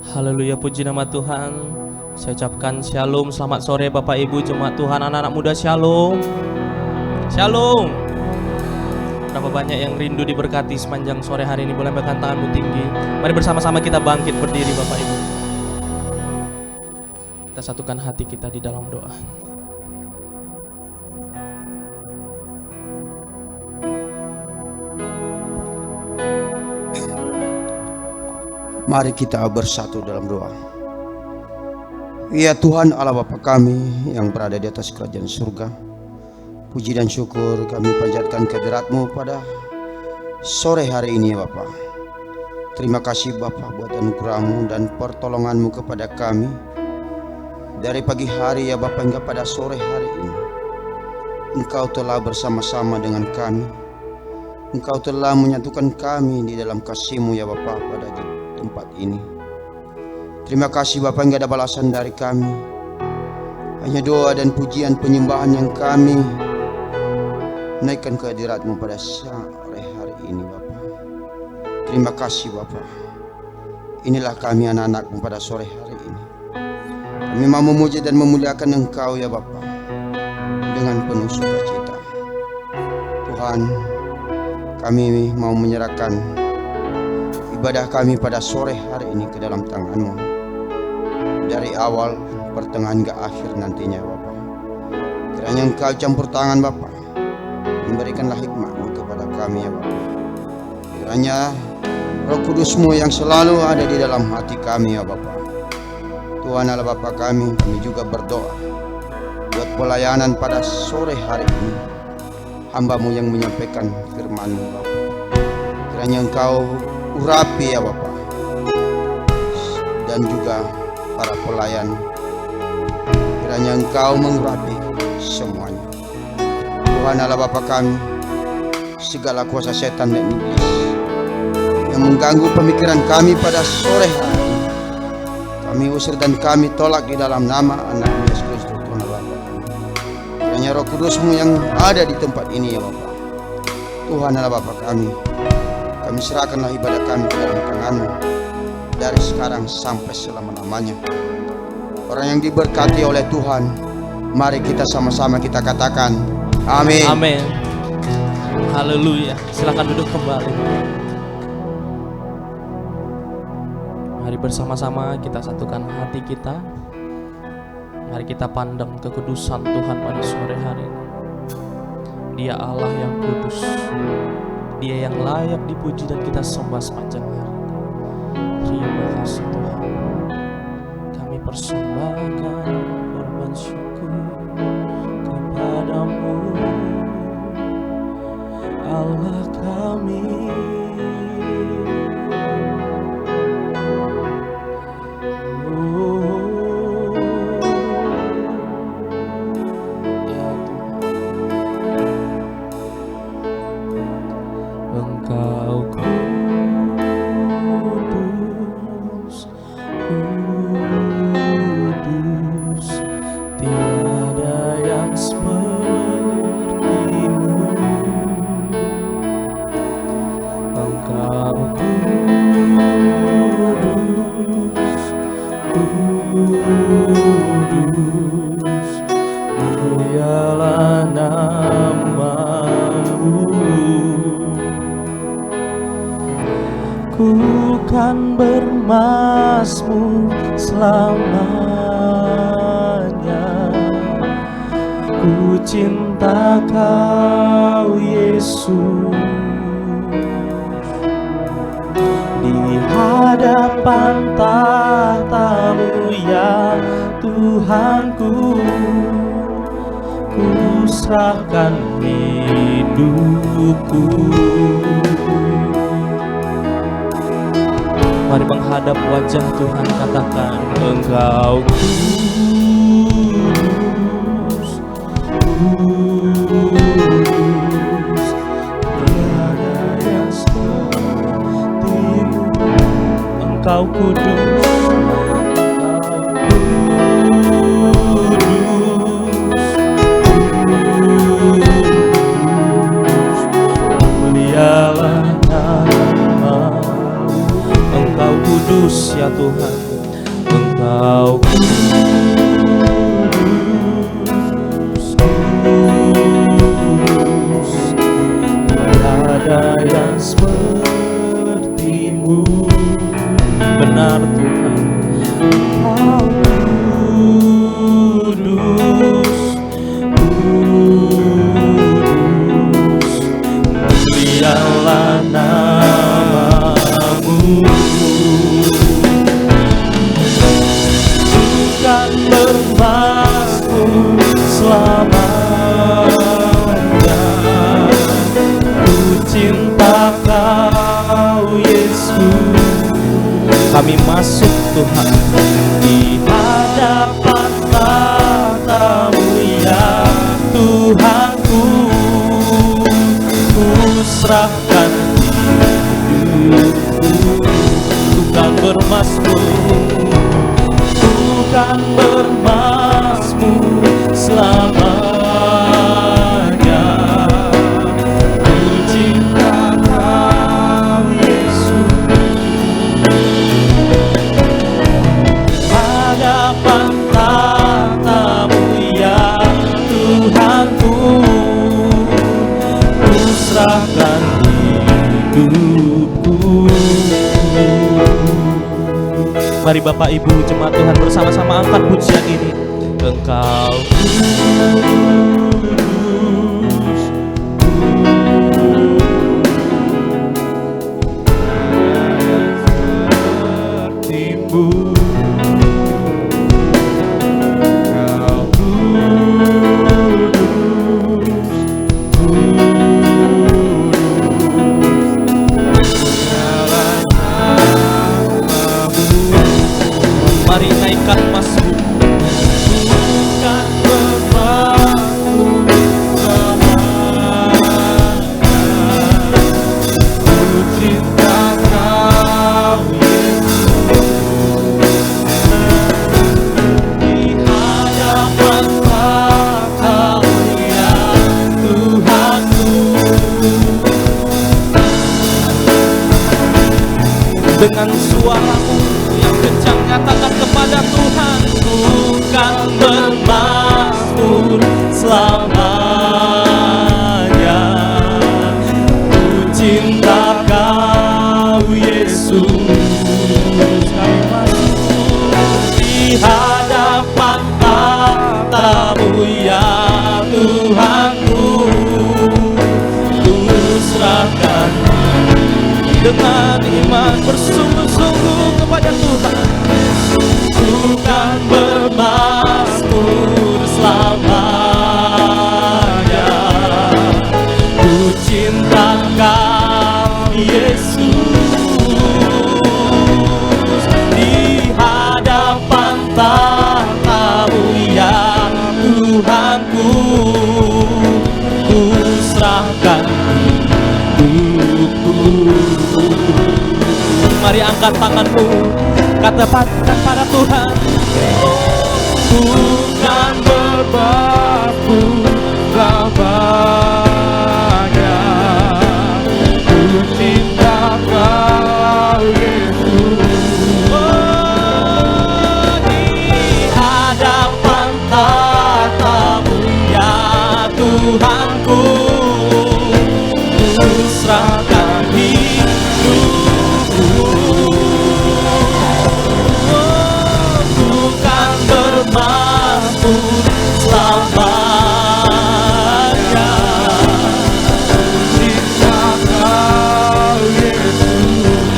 Haleluya, puji nama Tuhan. Saya ucapkan shalom, selamat sore Bapak Ibu jemaat Tuhan, anak-anak muda, shalom. Shalom. Berapa banyak yang rindu diberkati sepanjang sore hari ini? Boleh angkat tanganmu tinggi. Mari bersama-sama kita bangkit berdiri Bapak Ibu. Kita satukan hati kita di dalam doa. Mari kita bersatu dalam doa. Ya Tuhan Allah Bapa kami yang berada di atas kerajaan surga, puji dan syukur kami panjatkan kehadirat-Mu pada sore hari ini ya Bapa. Terima kasih Bapa buat anugerah-Mu dan pertolongan-Mu kepada kami dari pagi hari ya Bapa hingga pada sore hari ini. Engkau telah bersama-sama dengan kami. Engkau telah menyatukan kami di dalam kasih-Mu ya Bapa pada tempat ini. Terima kasih Bapa, enggak ada balasan dari kami, hanya doa dan pujian penyembahan yang kami naikkan ke hadirat-Mu pada sore hari ini Bapa. Terima kasih Bapa. Inilah kami anak-anak-Mu pada sore hari ini. Kami mau memuji dan memuliakan Engkau ya Bapa dengan penuh sukacita. Tuhan, kami mau menyerahkan ibadah kami pada sore hari ini ke dalam tangan-Mu, dari awal, pertengahan hingga akhir nantinya Bapa. Kiranya Engkau campur tangan Bapa, memberikanlah hikmat-Mu kepada kami ya Bapa. Kiranya Roh Kudus-Mu yang selalu ada di dalam hati kami ya Bapa. Tuhan Allah Bapa kami juga berdoa buat pelayanan pada sore hari ini, hamba-Mu yang menyampaikan firman-Mu Bapa. Kiranya Engkau urapi ya Bapa, dan juga para pelayan. Kiranya Engkau mengurapi semuanya. Tuhan Allah Bapa kami, segala kuasa setan dan iblis yang mengganggu pemikiran kami pada sore hari ini, kami usir dan kami tolak di dalam nama Anak Yesus Kristus Tuhan Allah Bapa. Kiranya Roh Kudus-Mu yang ada di tempat ini ya Bapa. Tuhan Allah Bapa kami serahkanlah ibadah kami ke dalam tangan-Mu dari sekarang sampai selama-lamanya. Orang yang diberkati oleh Tuhan, mari kita sama-sama kita katakan amin. Amin. Haleluya. Silakan duduk kembali. Mari bersama-sama kita satukan hati kita. Mari kita pandang kekudusan Tuhan pada sore hari ini. Dia Allah yang kudus, Dia yang layak dipuji dan kita sembah sepanjang hari. Terima kasih Tuhan. Kami persembahkan korban syukur kepadamu, Allah kami. Bermasmur selamanya. Ku cinta Kau Yesus, di hadapan tahta-Mu ya Tuhanku. Ku serahkan hidupku. Mari menghadap wajah Tuhan, katakan Engkau kudus, kudus, tiada yang seperti-Mu. Engkau kudus, mulialah nama Engkau kudus ya Tuhan. Kami masuk Tuhan di hadapan tahta-Mu ya Tuhanku. Ku serahkan hidupku, ku kan bermazmur, ku kan bermazmur selamanya. Ku cinta Kau Yesus. Hadapan tahta-Mu ya Tuhanku, ku serahkan hidupku. Mari Bapak Ibu jemaat Tuhan bersama-sama angkat pujian ini. Engkau kudus, tertimbun. Engkau kudus, mari naikkan mazmur. Bukan bermazmur selamanya. Ku cinta Kau Yesus. Di hadapan tahta-Mu ya Tuhanku. Dengan suaramu yang kencang nyatakan kepada Tuhan, ku kan bermazmur selamanya. Ku cinta Kau Yesus. Kami masuk di hadapan tahta-Mu ya Tuhanku. Ku serahkan dengan iman bersungguh-sungguh kepada Tuhan. Ku kan bermazmur selamanya. Ku cinta Kau Yesus. Di hadapan tahta-Mu ya Tuhanku. Ku serahkan hidupku. Mari angkat tanganmu, katakan pada Tuhan. Bukan bermazmur selamanya. Ku cinta Kau Yesus. Oh, di hadapan tahta-Mu ya Tuhanku. Ku serahkan hidupku. Bukan bermazmur selamanya. Cinta Kau Yesus.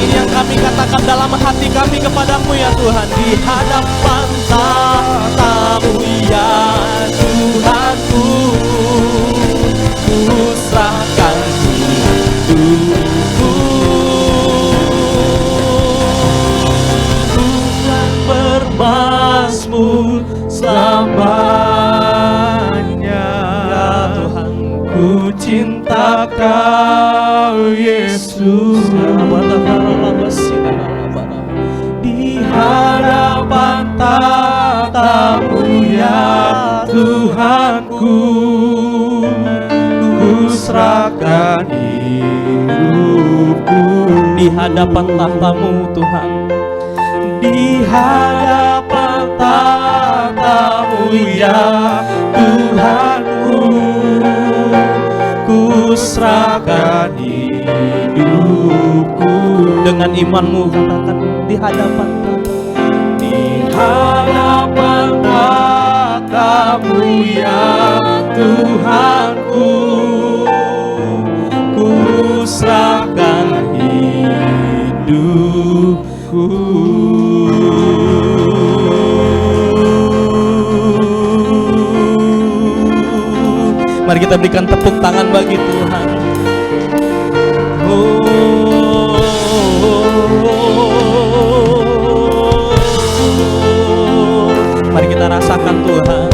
Ini yang kami katakan dalam hati kami kepadamu ya Tuhan. Di hadapan tahta-Mu ya Tuhanku. Ku serahkan hidupku. Bukan bermazmur selamanya. Ya Tuhan, ku cinta Kau Yesus. Di hadapan tahta-Mu ya Tuhanku. Ku serahkan hidupku. Di hadapan tahta-Mu Tuhan. Di hadapan tahta-Mu ya Tuhanku. Ku serahkan hidupku. Dengan imanmu katakan di hadapan tahta. Di hadapan tahta-Mu ya Tuhanku. Ku serahkan hidupku. Mari kita berikan tepuk tangan bagi Tuhan. Oh, oh, oh, oh. kita rasakan Tuhan.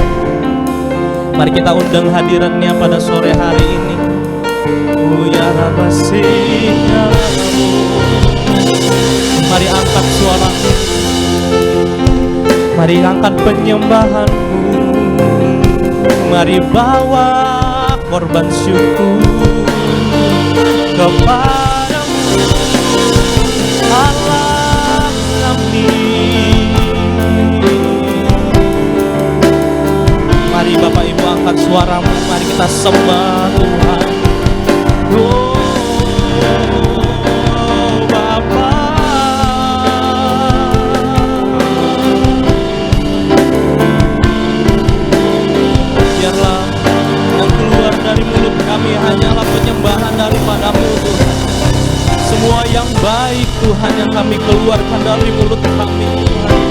Mari kita undang hadiratnya pada sore hari ini. Mari angkat suaramu, mari angkat penyembahanmu, mari bawa korban syukur kepadamu Allah kami. Mari Bapak Ibu angkat suaramu, mari kita sembah Tuhan. Oh Bapa, biarlah yang keluar dari mulut kami hanyalah penyembahan daripadamu Tuhan. Semua yang baik Tuhan yang kami keluarkan dari mulut kami Tuhan.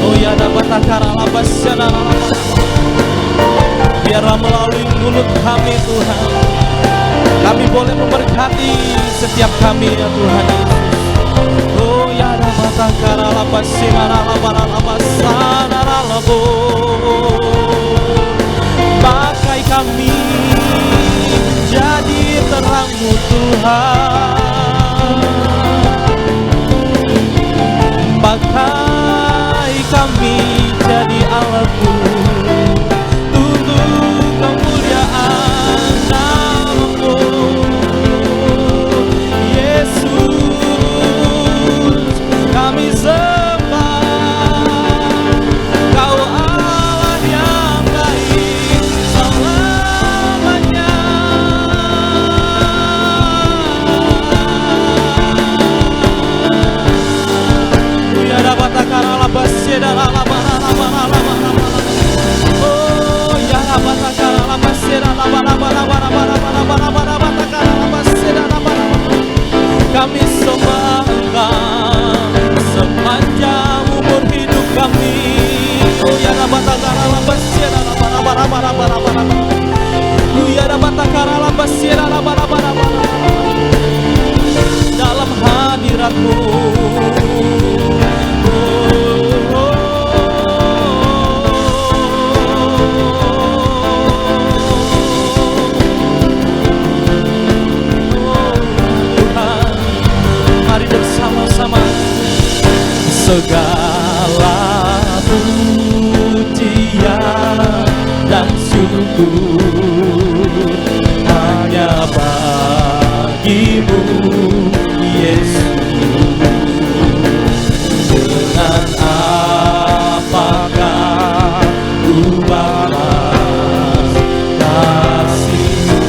Oh ya dapat akara labas ya dalam, biarlah melalui mulut kami Tuhan, kami boleh memberkati setiap kami ya Tuhan Yesus. Oh ya dapat akara labas ya labas sanaralabo, pakai kami menjadi terang-Mu Tuhan, pakai kami jadi alat-Mu untuk kemuliaan nama-Mu Yesus. Kami sembah Kau Allah yang baik selamanya. Ya dapat akar labas ya dalam. Oh ya dapat akar labas ya dalam. Kami sembah Engkau sepanjang umur hidup kami. Oh ya dapat akar labas ya dalam. Oh ya dapat akar labas ya dalam hadirat-Mu. Segala pujian dan syukur hanya bagi-Mu Yesus. Dengan apakah ku balas kasih-Mu?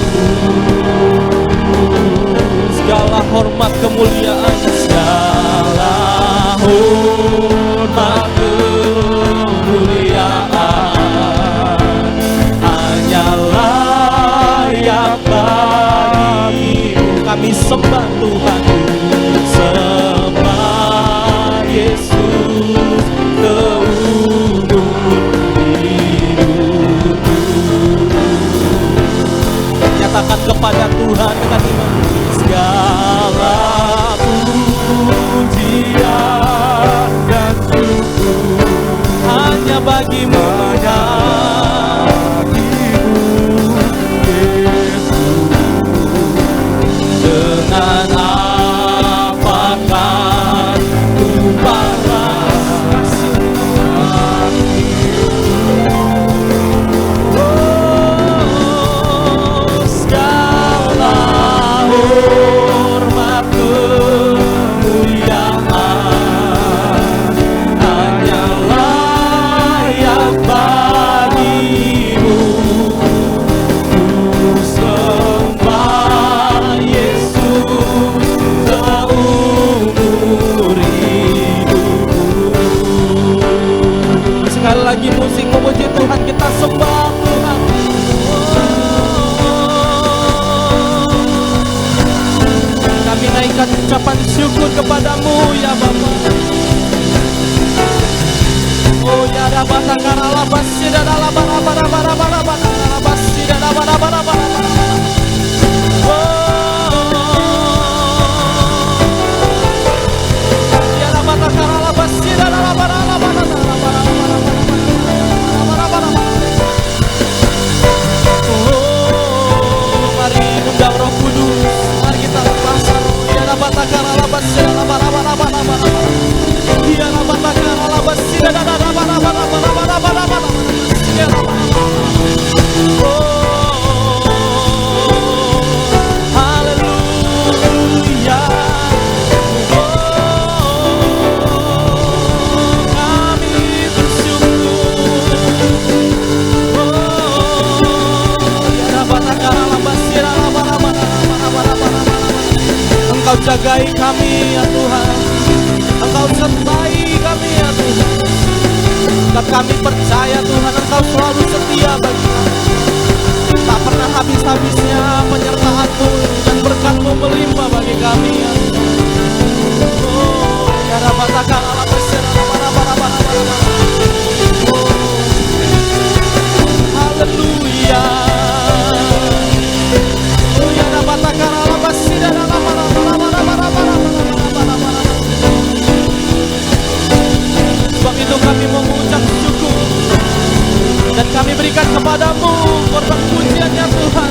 Segala hormat kemuliaan, segala hormat kemuliaan hanya layak bagi-Mu. Kami sembah Tuhan, sembah Yesus seumur hidupku. Nyatakan kepada Tuhan dengan iman, segala pujian dan syukur hanya bagi-Mu Yesus. Dengan apakah ku balas kasih-Mu? Oh, segala hormat kemuliaan hanya layak bagi-Mu. Ku sembah Yesus seumur hidupku. Sekali lagi musik memuji Tuhan, kita sembah Tuhan. Kami naikkan ucapan syukur kepadamu ya Bapa. Oh ya dapat akar labas ya dalam. Oh ya dapat akar labas ya dalam. Engkau jagai kami ya Tuhan, Engkau sertai kami ya Tuhan. Dan kami percaya Tuhan, Engkau selalu setia bagi kami. Tak pernah habis-habisnya penyertaan-Mu dan berkat-Mu melimpah bagi kami ya Tuhan. Oh, ya Rabbatakan ala besar, haleluya. Oh, ya Rabbatakan ala besar, sebab itu kami mengucap syukur dan kami berikan kepadamu korban pujian ya Tuhan.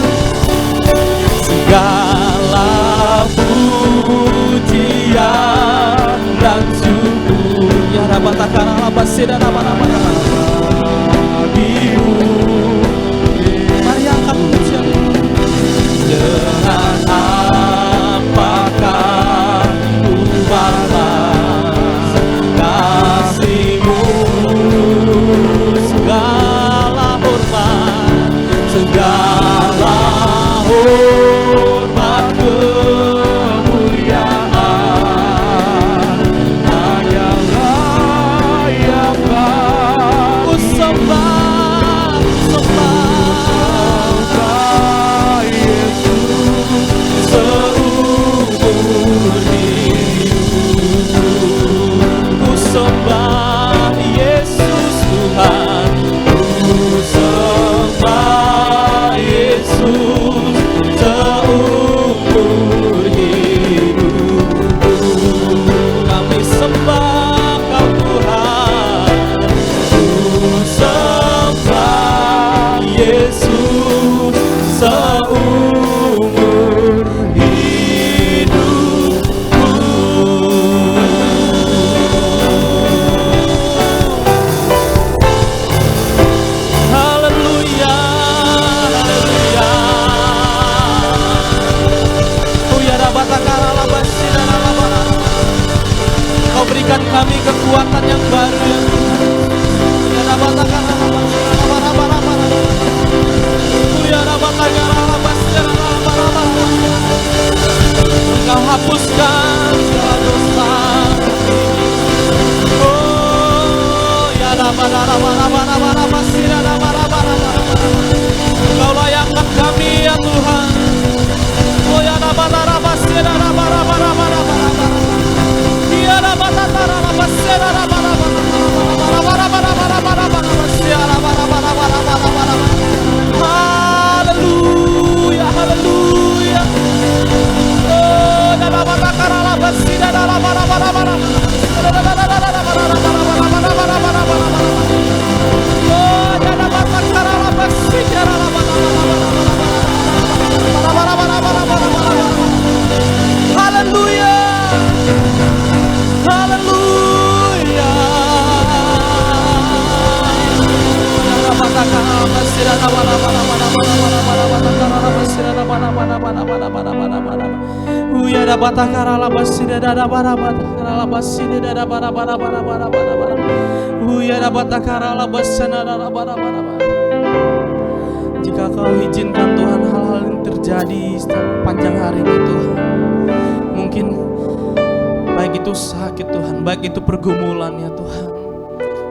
Segala pujian dan syukur ya Rabbatakan ala basir dan apa-apa. Mari angkat pujian dengan apakah ku balas kasih-Mu, segala hormat, segala hormat kemuliaan hanya layak ku sembah, Yesus seumur hidupku. Ku sembah Yesus Tuhan, ku sembah Yesus seumur hidupku. Kami sembah Kau Tuhan, ku sembah Yesus seumur hidupku. Haleluya, haleluya. Oh ya Rabbatakan ala basir dan ala. Kau berikan kami kekuatan yang baru ya Tuhan. Ya Rabbatakan ala basir dan ala. Oh ya Rabbatakan ala basir dan ala. Engkau hapuskan segala dosa. Oh ya Rabbatakan basir dan ala. Engkau layakkan kami ya Tuhan. Oh ya Rabbatakan basir dan ala. Ya Rabbatakan basir dan ala. Haleluya, haleluya. Oh, dan Rabbatakan ala basir dan ala. Oh, dan Rabbatakan ala basir dan ala. Haleluya, haleluya. Rabbatakan ala basir dan ala. Ya Rabbatakan ala basir dan ala. Ya Rabbatakan ala basir dan ala. Jika Kau izinkan Tuhan hal-hal yang terjadi sepanjang hari ini Tuhan, mungkin baik itu sakit Tuhan, baik itu pergumulan ya Tuhan,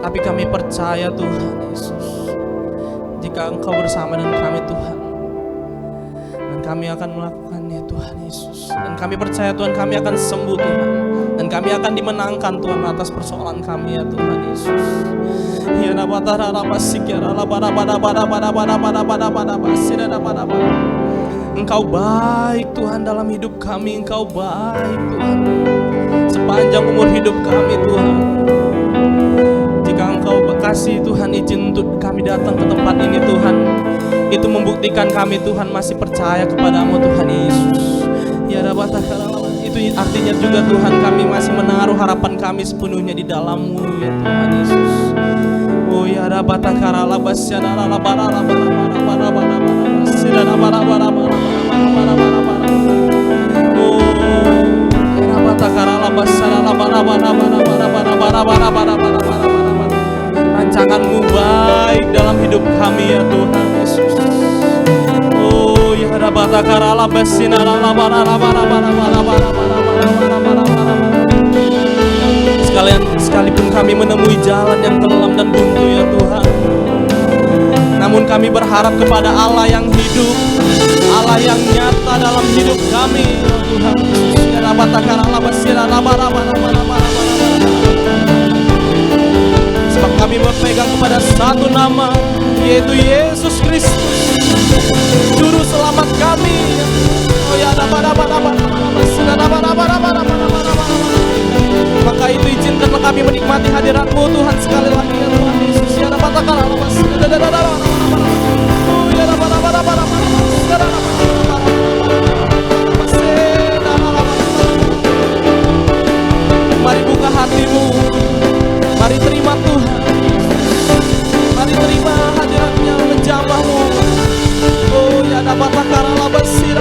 tapi kami percaya Tuhan Yesus, jika Engkau bersama dengan kami Tuhan, dan kami akan melakukannya Tuhan Yesus, dan kami percaya Tuhan kami akan sembuh Tuhan, dan kami akan dimenangkan Tuhan atas persoalan kami ya Tuhan Yesus. Ya Engkau baik Tuhan dalam hidup kami, Engkau baik Tuhan sepanjang umur hidup kami Tuhan. Jika Engkau kasih Tuhan izin untuk kami datang ke tempat ini Tuhan, itu membuktikan kami Tuhan masih percaya kepadamu Tuhan Yesus. Ya itu artinya juga Tuhan kami masih menaruh harapan kami sepenuhnya di dalam-Mu ya Tuhan Yesus. Oh ya Rabbatakan ala basir dan ala. Rancangan-Mu baik dalam hidup kami ya Tuhan Yesus. Oh ya Rabbatakan Sekalipun kami menemui jalan yang kelam dan buntu ya Tuhan, namun kami berharap kepada Allah yang hidup, Allah yang nyata dalam hidup kami ya Tuhan. Sebab kami berpegang kepada satu nama, yaitu Yesus Kristus, Juru Selamat kami. Maka itu izinkanlah kami menikmati hadirat-Mu Tuhan sekali lagi ya Tuhan Yesus. Mari buka hatimu, mari terima Tuhan, mari terima hadirat-Nya menjamah-Mu. Oh ya dapat karala basir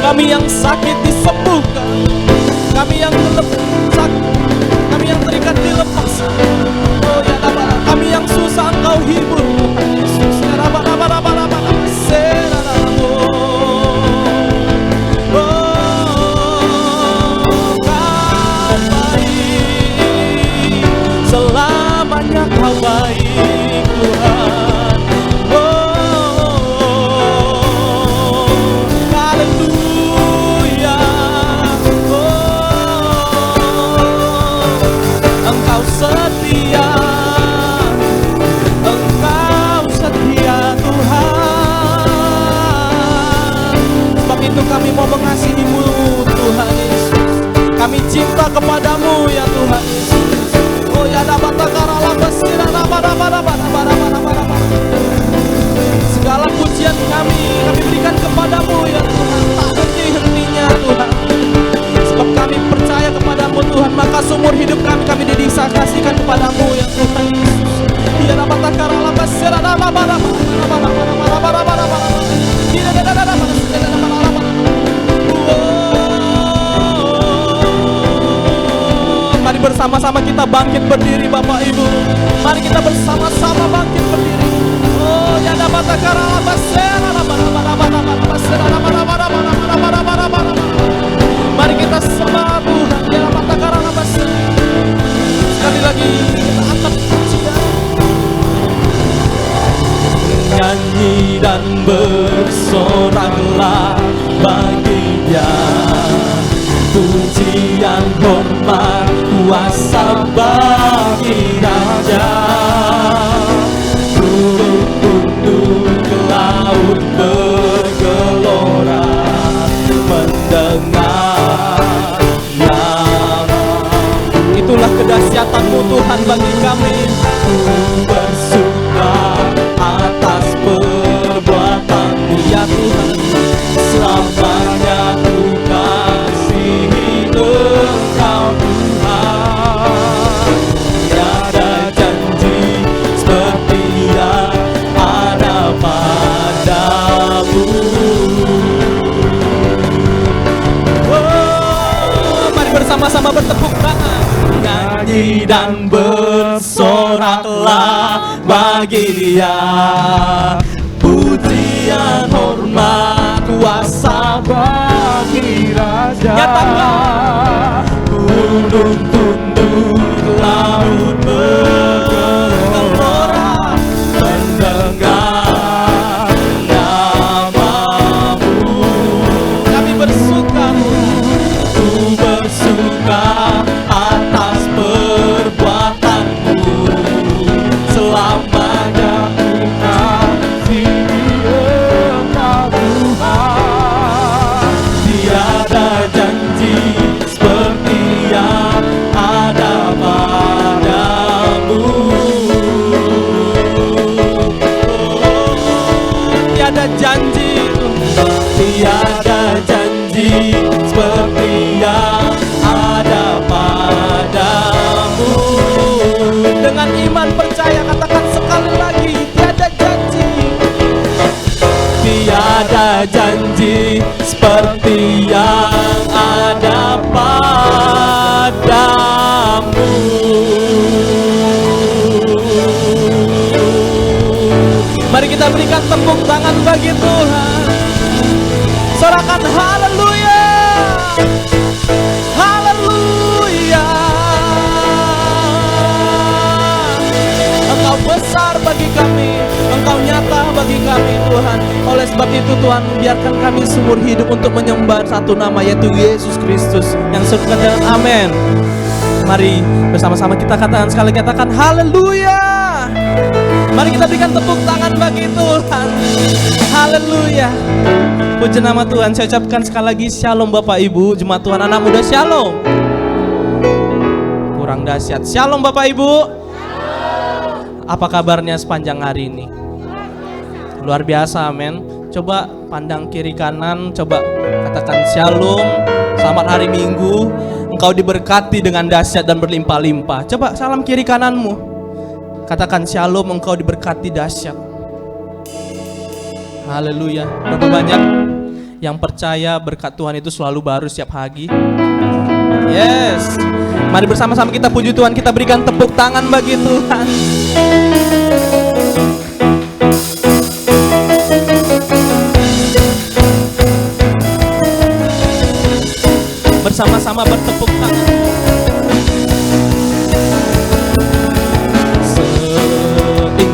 kami yang sakit disembuhkan, kami yang sakit, kami yang terikat dilepaskan. Oh ya dapat, kami yang susah Engkau hibur Tuhan Yesus. Selamanya Kau baik Tuhan. Haleluya. Engkau setia, Engkau setia Tuhan. Sebab itu kami mau mengasihi-Mu Tuhan Yesus. Kami cinta kepadamu ya Tuhan Yesus. Oh ya dapat karala basir. Segala pujian kami berikan kepadamu ya Tuhan, tak henti-hentinya Tuhan. Sebab kami percaya kepadamu Tuhan, maka seumur hidup kami didisakasikan kepadamu ya Tuhan Yesus. Ya dapat karala basir. Mari bersama-sama kita bangkit berdiri Bapak Ibu. Mari kita bersama-sama bangkit berdiri. Oh ya dapat karala basir. Mari kita sembah Tuhan. Ya dapat karala basir. Sekali lagi kita angkat pujian. Nyanyi dan bersoraklah bagi Dia, pujian hormat kuasa bagi Raja. Turun tunduk ke laut bergelora, mendengar nama. Itulah kedahsyatan-Mu Tuhan bagi kami. Ku bersuka atas perbuatan-Mu ya Tuhan. Selamanya ku kasihi Engkau Tuhan. Tiada janji seperti yang ada padamu. Oh, mari bersama-sama bertepuk tangan. Nyanyi dan bersoraklah bagi Dia, pujian hormat kuasa bagi Raja. Nyatakan tunduk laut bergelora, mendengar nama-Mu. Kami bersuka, ku bersuka atas perbuatan-Mu. Selamanya ku kasihi Engkau Tuhan. Tiada janji seperti yang ada padamu. Tiada janji, tiada janji seperti yang ada padamu. Dengan iman percaya katakan sekali lagi, tiada janji, tiada janji seperti yang ada padamu. kita berikan tepuk tangan bagi Tuhan. Sorakan haleluya. Haleluya. Engkau besar bagi kami, Engkau nyata bagi kami Tuhan. Oleh sebab itu Tuhan, biarkan kami seumur hidup untuk menyembah satu nama, yaitu Yesus Kristus yang surga dan amin. Mari bersama-sama kita katakan haleluya. Mari kita berikan tepuk tangan bagi Tuhan. Haleluya. Puji nama Tuhan. Saya ucapkan sekali lagi shalom Bapak Ibu, jemaat Tuhan anak muda, shalom. Kurang dahsyat. Shalom Bapak Ibu. Apa kabarnya sepanjang hari ini? Luar biasa, amin. Coba pandang kiri kanan, coba katakan shalom. Selamat hari Minggu. Engkau diberkati dengan dahsyat dan berlimpah-limpah. Coba salam kiri kananmu. Katakan shalom, engkau diberkati dahsyat. Haleluya. Berapa banyak yang percaya berkat Tuhan itu selalu baru setiap pagi? Yes. Mari bersama-sama kita puji Tuhan, kita berikan tepuk tangan bagi Tuhan. Bersama-sama bertepuk tangan.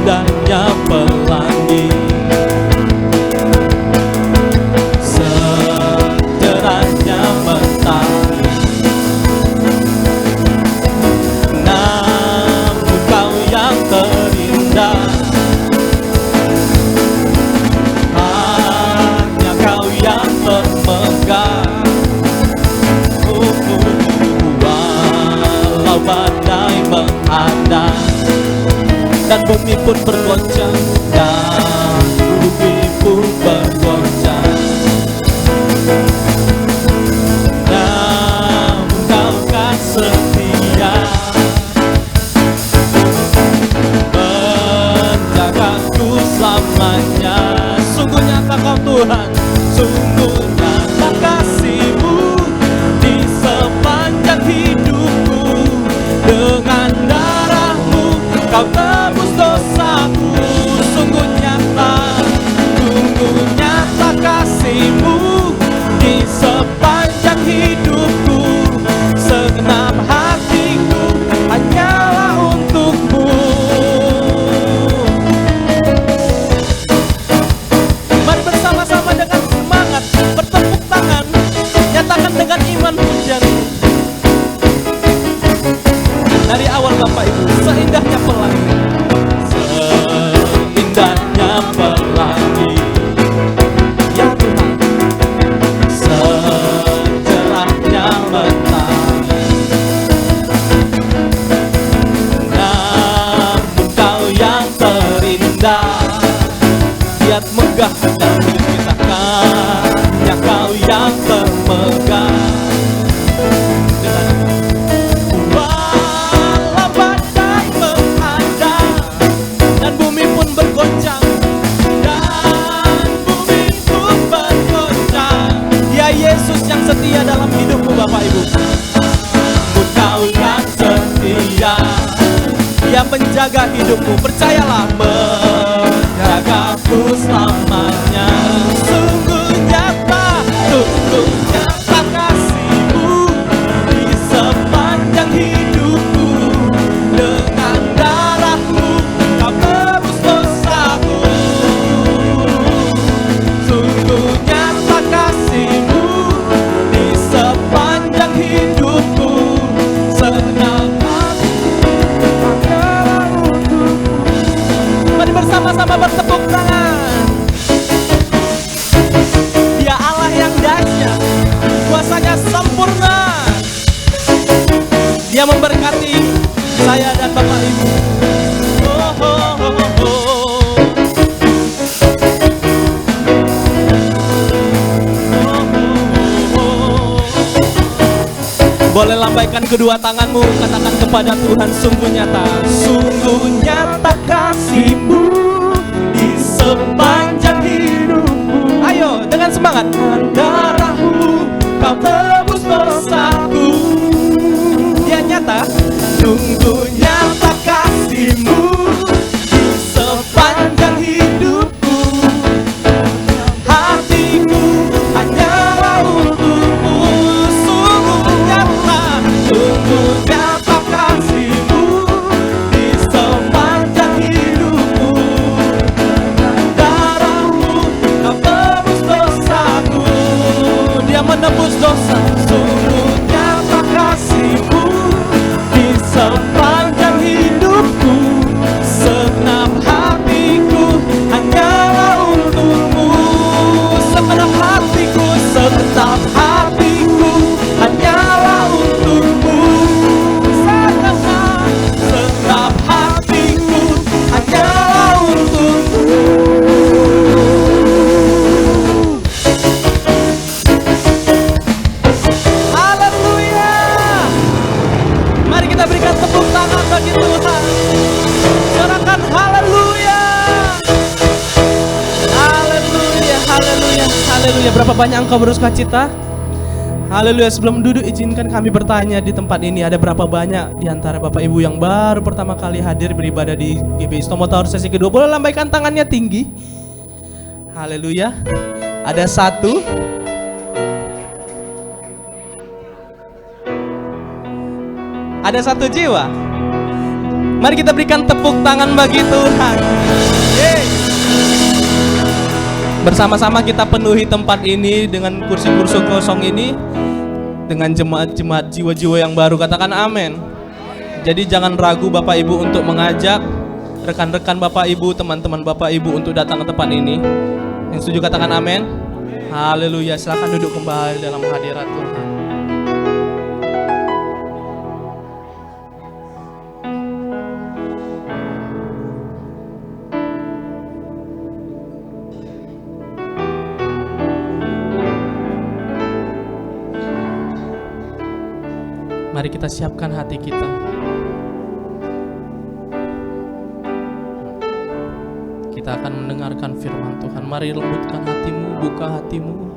Seindahnya pelangi, secerahnya mentari, namun Kau yang terindah, hanya Kau yang termegah. Walau badai menghadang dan bumi pun bergoncang, dan bumi pun bergoncang, namun Kau kan setia menjagaku selamanya. Sungguh nyata Kau Tuhan, sungguh nyata kasih-Mu di sepanjang hidupku. Dengan darah-Mu Kau tebus dosaku. Sungguh nyata kasih-Mu di sepanjang hidupku. Segenap hatiku hanyalah untuk-Mu. Mari bersama-sama dengan semangat bertepuk tangan, nyatakan dengan iman pujian. Dari awal Bapak Ibu, seindahnya pelangi, seindahnya pelangi, ya Tuhan, secerahnya mentari, namun Kau yang terindah, giat megah dalam hidup kita, hanya Kau yang termegah. Setia dalam hidupmu Bapak Ibu. Kau kan setia, Dia menjaga hidupmu. Percayalah, menjagaku selamanya. Sungguh nyata kasih-Mu di sepanjang hidupku. Dengan darah-Mu Kau tebus dosaku. Sungguh nyata kasih-Mu sepanjang hidupku. Segenap hatiku hanyalah untuk-Mu. Mari bersama-sama bertepuk tangan. Dia Allah yang dahsyat, kuasanya sempurna. Dia memberkati saya dan Bapak Ibu. Oh, oh, oh, oh. Boleh lambaikan kedua tanganmu, katakan kepada Tuhan, sungguh nyata kasih-Mu di sepanjang hidupku. Ayo dengan semangat. Darah-Mu Kau tebus dosaku. Dia nyata, sungguh nyata kasih-Mu di sepanjang hidupku. Haleluya. Berapa banyak engkau bersukacita? Haleluya. Sebelum duduk, izinkan kami bertanya di tempat ini, ada berapa banyak di antara Bapak Ibu yang baru pertama kali hadir beribadah di GBI Stomo Tower sesi kedua? Boleh lambaikan tangannya tinggi. Haleluya. Ada satu. Ada satu jiwa. Mari kita berikan tepuk tangan bagi Tuhan. Yeay. Bersama-sama kita penuhi tempat ini dengan kursi-kursi kosong ini dengan jemaat-jemaat jiwa-jiwa yang baru. Katakan amin. Jadi jangan ragu Bapak Ibu untuk mengajak rekan-rekan Bapak Ibu, teman-teman Bapak Ibu untuk datang ke tempat ini. Yang setuju katakan amin. Haleluya. Silakan duduk kembali dalam hadirat Tuhan. Mari kita siapkan hati kita. Kita akan mendengarkan firman Tuhan. Mari lembutkan hatimu, buka hatimu.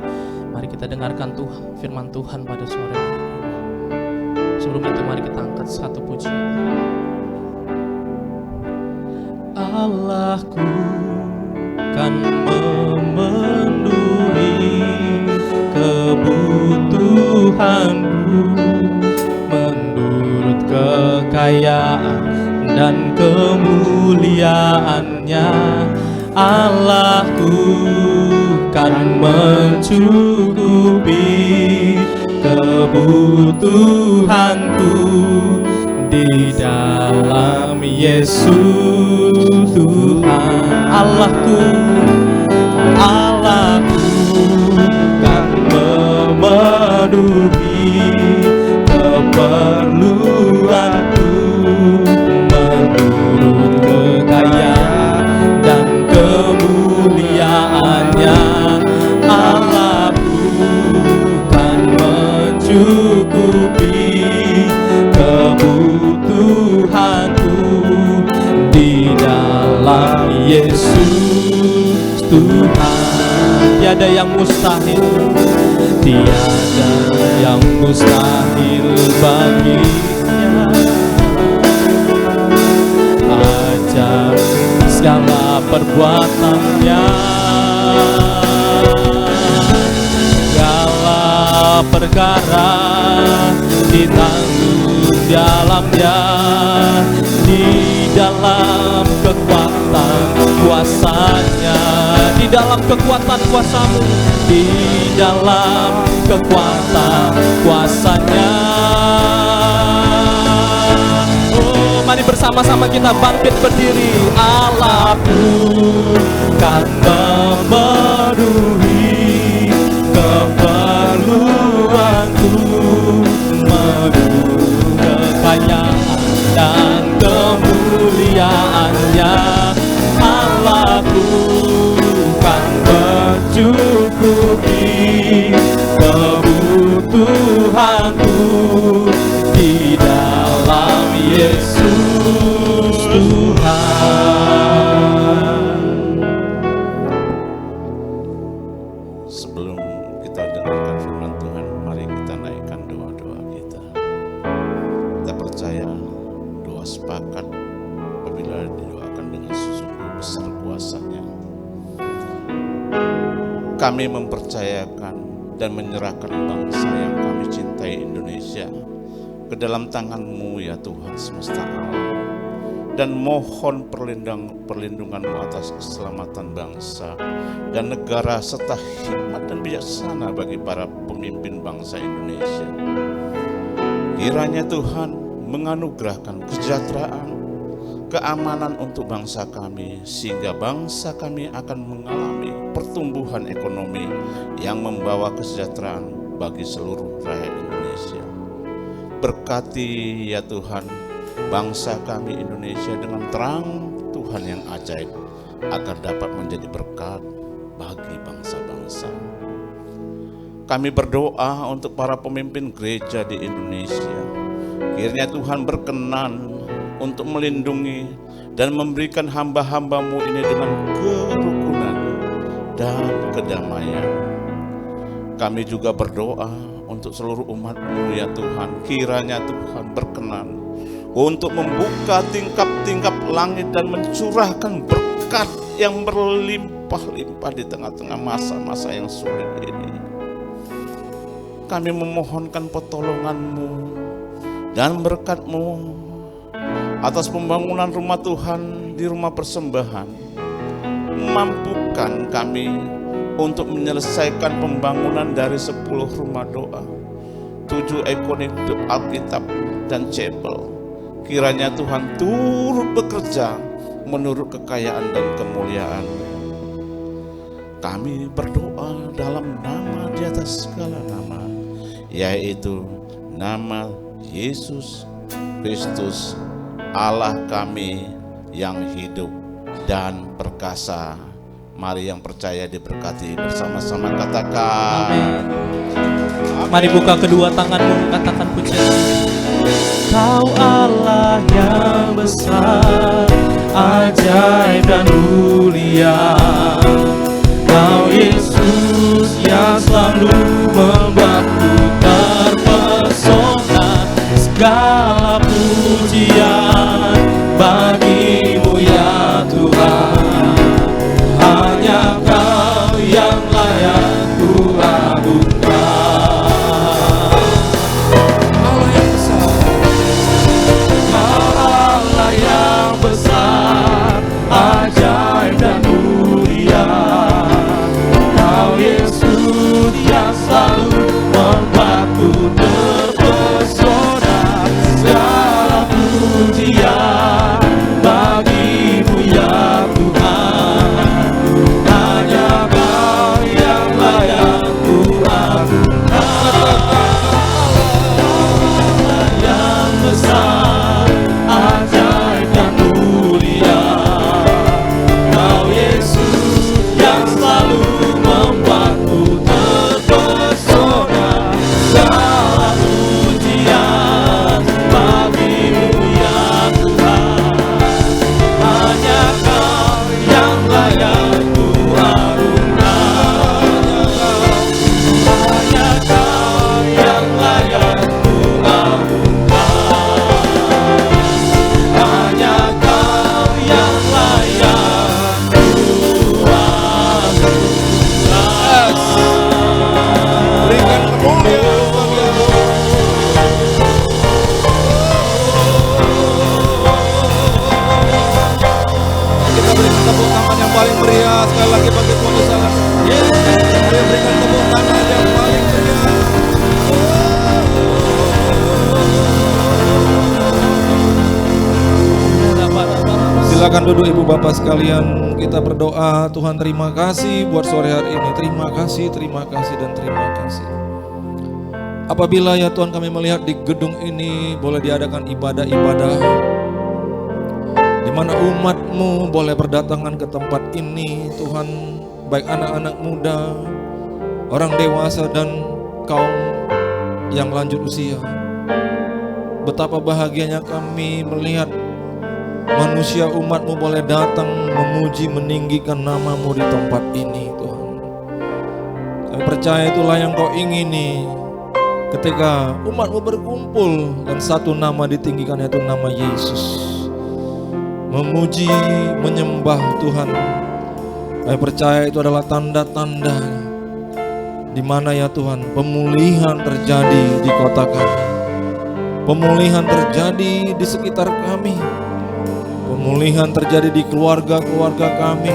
Mari kita dengarkan Tuhan, firman Tuhan pada sore hari ini. Sebelum itu mari kita angkat satu pujian. Allahku kan memenuhi kebutuhanku menurut kekayaan dan kemuliaannya. Allahku kan mencukupi kebutuhanku di dalam Yesus Tuhan. Allahku kan memenuhi keperluanku menurut kekayaan dan kemuliaannya. Allahku kan mencukupi kebutuhanku di dalam Yesus Tuhan. Tiada yang mustahil, tiada yang mustahil baginya. Ajar segala perbuatannya, segala perkara ditanggung dalamnya, di dalam kekuatan kuasanya, di dalam kekuatan kuasamu, di dalam kekuatan kuasanya. Oh, mari bersama-sama kita bangkit berdiri. Allahku kan memenuhi keperluanku menurut kekayaan dan kemuliaannya. Allahku kan mencukupi kebutuhanku di dalam Yesus Tuhan. Sebelum kita dengarkan firman Tuhan, mari kita naikkan doa-doa kita. Kita percaya doa sepakat apabila didoakan dengan sungguh besar kuasa-Nya. Kami mempercayakan dan menyerahkan bangsa yang kami cintai, Indonesia, ke dalam tangan-Mu ya Tuhan semesta alam. Dan mohon perlindungan-Mu atas keselamatan bangsa dan negara serta hikmat dan bijaksana bagi para pemimpin bangsa Indonesia. Kiranya Tuhan menganugerahkan kesejahteraan, keamanan untuk bangsa kami, sehingga bangsa kami akan mengalami pertumbuhan ekonomi yang membawa kesejahteraan bagi seluruh rakyat Indonesia. Berkati ya Tuhan bangsa kami Indonesia dengan terang Tuhan yang ajaib, agar dapat menjadi berkat bagi bangsa-bangsa. Kami berdoa untuk para pemimpin gereja di Indonesia. Kiranya Tuhan berkenan untuk melindungi dan memberikan hamba-hamba-Mu ini dengan kerukunan dan kedamaian. Kami juga berdoa untuk seluruh umat-Mu ya Tuhan. Kiranya Tuhan berkenan untuk membuka tingkap-tingkap langit dan mencurahkan berkat yang berlimpah-limpah di tengah-tengah masa-masa yang sulit ini. Kami memohonkan pertolongan-Mu dan berkat-Mu atas pembangunan rumah Tuhan di rumah persembahan. Mampukan kami untuk menyelesaikan pembangunan dari 10 rumah doa, 7 ikonik Alkitab dan chapel. Kiranya Tuhan turut bekerja menurut kekayaan dan kemuliaan. Kami berdoa dalam nama di atas segala nama, yaitu nama Yesus Kristus, Allah kami yang hidup dan perkasa. Mari yang percaya diberkati bersama-sama, katakan Amin. Mari buka kedua tanganmu, katakan pujian. Kau Allah yang besar, ajaib dan mulia. Kau Yesus yang selalu membuatku terpesona. Segala pujian bagi-Mu ya Tuhan. Hanya Kau yang layak ku agungkan. Allah yang besar, Allah yang besar, ajaib dan mulia. Kau Yesus yang selalu membuatku terpesona. Segala pujian bagi-Mu ya Tuhan. Silakan duduk ibu bapak sekalian, kita berdoa. Tuhan terima kasih buat sore hari ini. Terima kasih dan terima kasih. Apabila ya Tuhan kami melihat di gedung ini boleh diadakan ibadah-ibadah, di mana umat-Mu boleh berdatangan ke tempat ini Tuhan, baik anak-anak muda, orang dewasa dan kaum yang lanjut usia. Betapa bahagianya kami melihat manusia umat-Mu boleh datang memuji, meninggikan nama-Mu di tempat ini Tuhan. Kami percaya itulah yang Kau ingini ketika umat-Mu berkumpul dan satu nama ditinggikan, yaitu nama Yesus. Memuji, menyembah Tuhan. Kami percaya itu adalah tanda-tanda di mana ya Tuhan pemulihan terjadi di kota kami. Pemulihan terjadi di sekitar kami. Pemulihan terjadi di keluarga-keluarga kami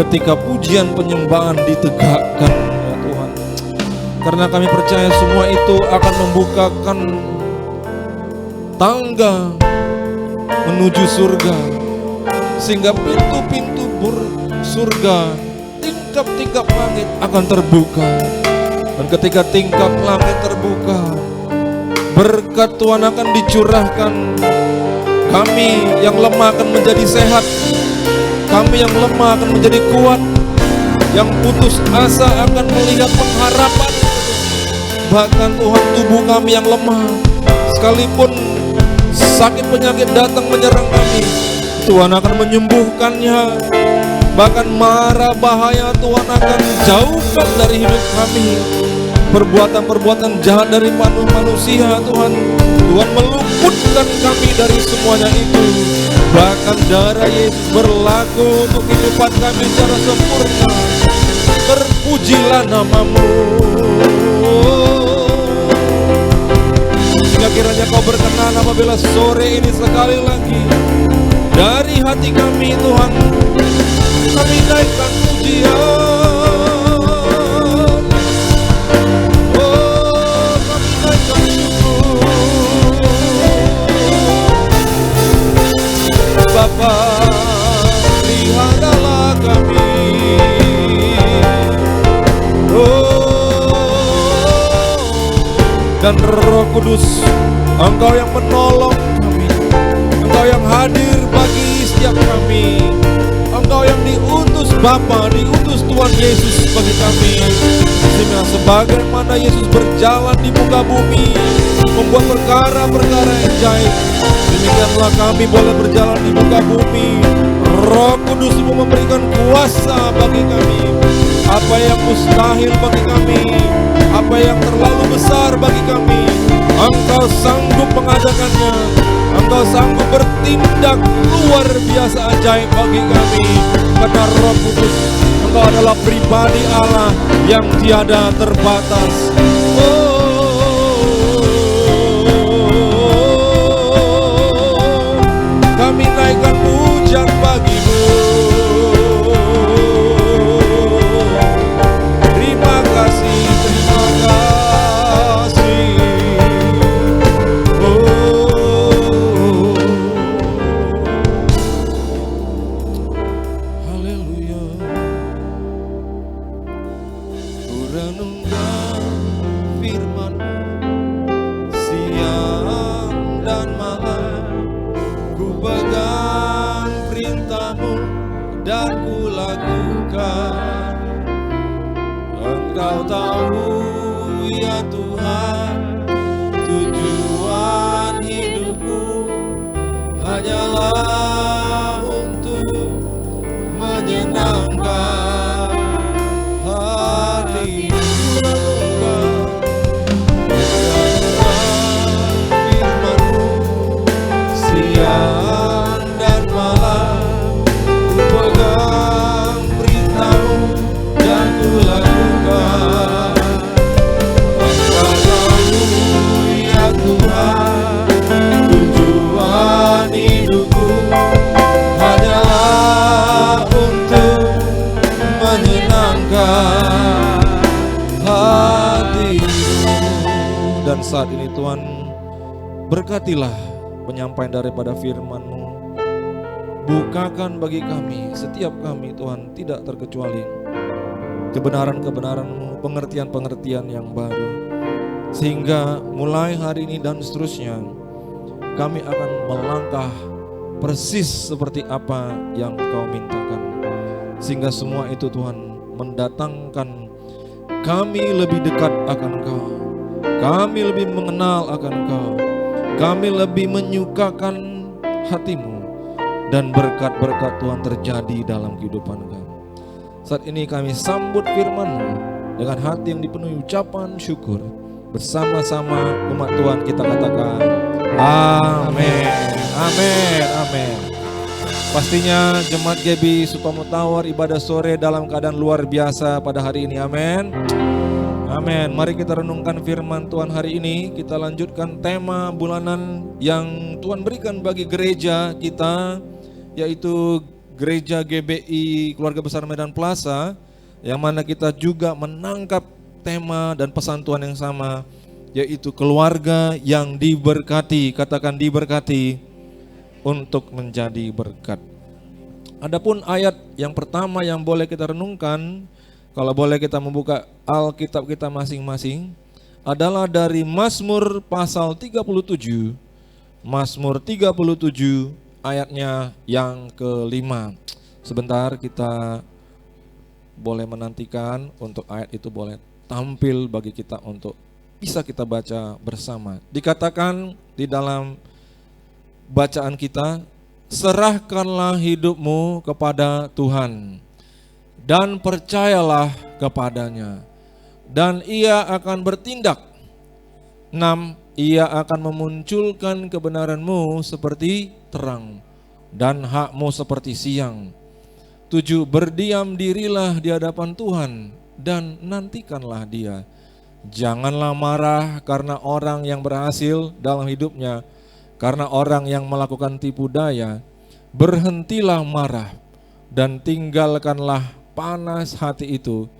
ketika pujian penyembahan ditegakkan ya Tuhan. Karena kami percaya semua itu akan membukakan tangga menuju surga, sehingga pintu-pintu surga, tingkap-tingkap langit akan terbuka. Dan ketika tingkap langit terbuka, berkat Tuhan akan dicurahkan. Kami yang lemah akan menjadi sehat. Kami yang lemah akan menjadi kuat. Yang putus asa akan melihat pengharapan. Bahkan Tuhan, tubuh kami yang lemah, sekalipun sakit penyakit datang menyerang kami, Tuhan akan menyembuhkannya. bahkan mara bahaya Tuhan akan jauhkan dari hidup kami. Perbuatan-perbuatan jahat dari manusia Tuhan, Tuhan meluputkan kami dari semuanya itu. Bahkan darah Yesus berlaku untuk kehidupan kami secara sempurna. Terpujilah nama-Mu. Sehingga kiranya Kau berkenan apabila sore ini sekali lagi dari hati kami Tuhan, kami naikkan pujian. Bapa, peliharalah kami. Dan Roh Kudus, Engkau yang menolong kami, Engkau yang hadir bagi setiap kami, Engkau yang diutus Bapa, diutus Tuhan Yesus bagi kami. Sehingga sebagaimana Yesus berjalan di muka bumi, membuat perkara-perkara yang ajaib, demikianlah kami boleh berjalan di muka bumi. Roh Kudus memberikan kuasa bagi kami. Apa yang mustahil bagi kami, apa yang terlalu besar bagi kami, Engkau sanggup mengadakannya. Engkau sanggup bertindak luar biasa ajaib bagi kami. Karena Roh Kudus, Engkau adalah pribadi Allah yang tiada terbatas. Kami naikkan pujian bagi-Mu. Terima kasih, terima kasih. Haleluya. Ku renungkan firman-Mu siang dan malam. Ku pegang perintah-Mu dan ku lakukan. Engkau tahu ya Tuhan, tujuan hidupku hanyalah untuk menyenangkan hati-Mu. Firman-Mu siang dan malam, ku pegang perintah-Mu dan ku lakukan. Engkau tahu ya Tuhan, tujuan hidupku hanyalah untuk menyenangkan hati-Mu. Dan saat ini Tuhan, berkatilah penyampaian daripada firman-Mu. Bukakan bagi kami, setiap kami Tuhan, tidak terkecuali, kebenaran-kebenaran-Mu, pengertian-pengertian yang baru. Sehingga mulai hari ini dan seterusnya, kami akan melangkah persis seperti apa yang Kau mintakan. Sehingga semua itu Tuhan mendatangkan kami lebih dekat akan Kau, kami lebih mengenal akan Kau, kami lebih menyukakan hati-Mu, dan berkat-berkat Tuhan terjadi dalam kehidupan kami. Saat ini kami sambut firman-Mu dengan hati yang dipenuhi ucapan syukur. Bersama-sama umat Tuhan kita katakan amin, amin, amin. Pastinya Jemaat GB Sutomo Tower ibadah sore dalam keadaan luar biasa pada hari ini, amin. Amin. Mari kita renungkan firman Tuhan hari ini. Kita lanjutkan tema bulanan yang Tuhan berikan bagi gereja kita, yaitu Gereja GBI Keluarga Besar Medan Plaza, yang mana kita juga menangkap tema dan pesan Tuhan yang sama, yaitu keluarga yang diberkati. Katakan diberkati untuk menjadi berkat. Adapun ayat yang pertama yang boleh kita renungkan, kalau boleh kita membuka Alkitab kita masing-masing, adalah dari Mazmur pasal 37. Mazmur 37 ayatnya yang kelima. Sebentar kita boleh menantikan untuk ayat itu boleh tampil bagi kita untuk bisa kita baca bersama. Dikatakan di dalam bacaan kita, serahkanlah hidupmu kepada Tuhan. dan percayalah kepadanya, dan ia akan bertindak. 6. Ia akan memunculkan kebenaranmu seperti terang dan hakmu seperti siang. 7. Berdiam dirilah di hadapan Tuhan dan nantikanlah Dia. Janganlah marah karena orang yang berhasil dalam hidupnya, karena orang yang melakukan tipu daya. Berhentilah marah dan tinggalkanlah panas hati itu.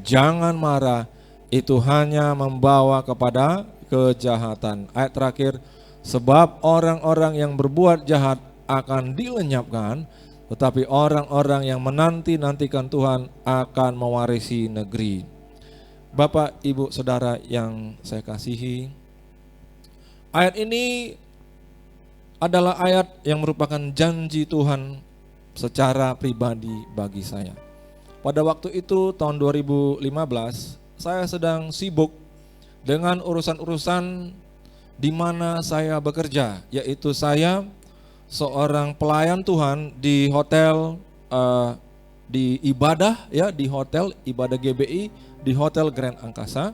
Jangan marah, itu hanya membawa kepada kejahatan. Ayat terakhir, sebab orang-orang yang berbuat jahat akan dilenyapkan, tetapi orang-orang yang menanti-nantikan Tuhan akan mewarisi negeri. Bapak, Ibu, Saudara yang saya kasihi, ayat ini adalah ayat yang merupakan janji Tuhan secara pribadi bagi saya. Pada waktu itu tahun 2015, saya sedang sibuk dengan urusan-urusan di mana saya bekerja, yaitu saya seorang pelayan Tuhan di hotel, di ibadah ya, di hotel ibadah GBI, di Hotel Grand Angkasa.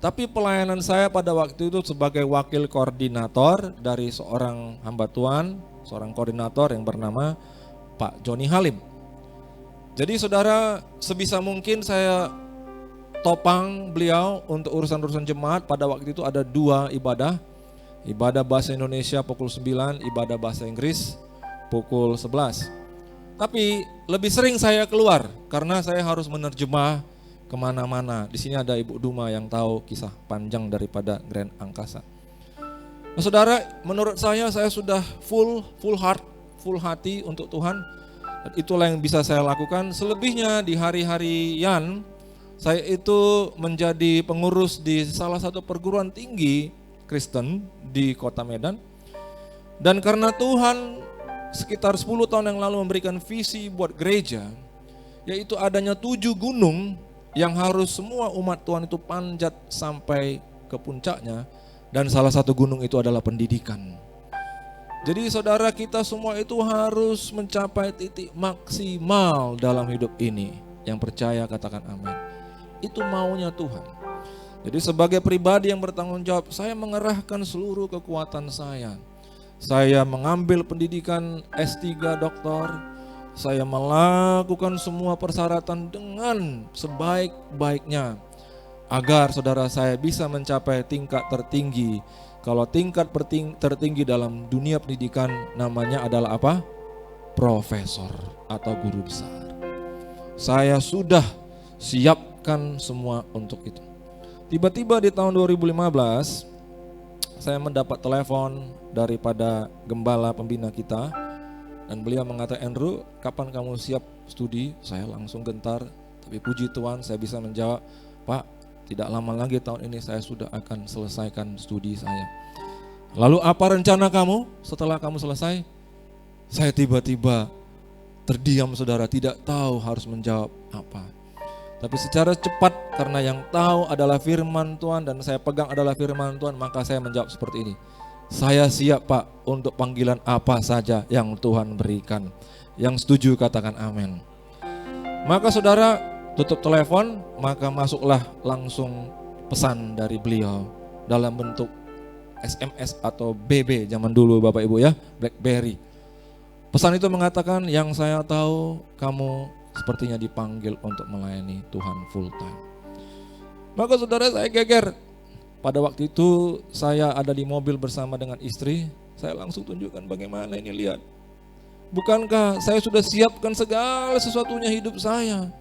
Tapi pelayanan saya pada waktu itu sebagai wakil koordinator dari seorang hamba Tuhan, seorang koordinator yang bernama Pak Joni Halim. Jadi saudara, sebisa mungkin saya topang beliau untuk urusan-urusan jemaat. Pada waktu itu ada 2 ibadah. Ibadah bahasa Indonesia pukul 9, ibadah bahasa Inggris pukul 11. Tapi lebih sering saya keluar karena saya harus menerjemah kemana-mana. Di sini ada Ibu Duma yang tahu kisah panjang daripada Grand Angkasa. Nah, saudara, menurut saya sudah full heart, full hati untuk Tuhan. Dan itulah yang bisa saya lakukan. Selebihnya di hari-harian saya itu menjadi pengurus di salah satu perguruan tinggi Kristen di Kota Medan. Dan karena Tuhan sekitar 10 tahun yang lalu memberikan visi buat gereja, yaitu adanya 7 gunung yang harus semua umat Tuhan itu panjat sampai ke puncaknya, dan salah satu gunung itu adalah pendidikan. Jadi saudara, kita semua itu harus mencapai titik maksimal dalam hidup ini. Yang percaya katakan amin. Itu maunya Tuhan. Jadi sebagai pribadi yang bertanggung jawab, saya mengerahkan seluruh kekuatan saya. Saya mengambil pendidikan S3 doktor. Saya melakukan semua persyaratan dengan sebaik-baiknya agar saudara saya bisa mencapai tingkat tertinggi. Kalau tingkat tertinggi dalam dunia pendidikan namanya adalah apa? Profesor atau guru besar. Saya sudah siapkan semua untuk itu. Tiba-tiba di tahun 2015 saya mendapat telepon daripada gembala pembina kita, dan beliau mengatakan, Andrew, kapan kamu siap studi? Saya langsung gentar, tapi puji Tuhan saya bisa menjawab, Pak, tidak lama lagi tahun ini saya sudah akan selesaikan studi saya. Lalu apa rencana kamu setelah kamu selesai? Saya tiba-tiba terdiam saudara, tidak tahu harus menjawab apa. Tapi secara cepat, karena yang tahu adalah firman Tuhan dan saya pegang adalah firman Tuhan, maka saya menjawab seperti ini. Saya siap Pak untuk panggilan apa saja yang Tuhan berikan. Yang setuju katakan amin. Maka saudara tutup telepon, maka masuklah langsung pesan dari beliau dalam bentuk SMS atau BB zaman dulu Bapak Ibu ya, BlackBerry. Pesan itu mengatakan, yang saya tahu kamu sepertinya dipanggil untuk melayani Tuhan full time. Maka saudara, saya geger. Pada waktu itu saya ada di mobil bersama dengan istri. Saya langsung tunjukkan bagaimana ini, lihat. Bukankah saya sudah siapkan segala sesuatunya hidup saya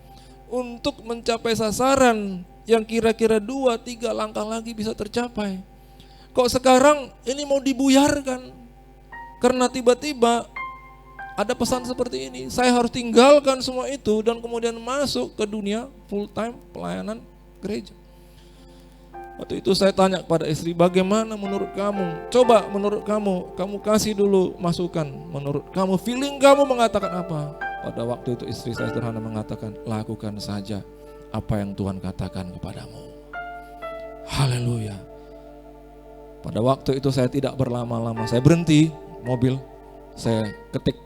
untuk mencapai sasaran yang kira-kira 2-3 langkah lagi bisa tercapai. Kok sekarang ini mau dibuyarkan? Karena tiba-tiba ada pesan seperti ini. Saya harus tinggalkan semua itu dan kemudian masuk ke dunia full time pelayanan gereja. Waktu itu saya tanya kepada istri, bagaimana menurut kamu? Coba menurut kamu kasih dulu masukan. Menurut kamu, feeling kamu mengatakan apa? Pada waktu itu istri saya sederhana mengatakan, lakukan saja apa yang Tuhan katakan kepadamu. Haleluya. Pada waktu itu saya tidak berlama-lama, saya berhenti mobil, saya ketik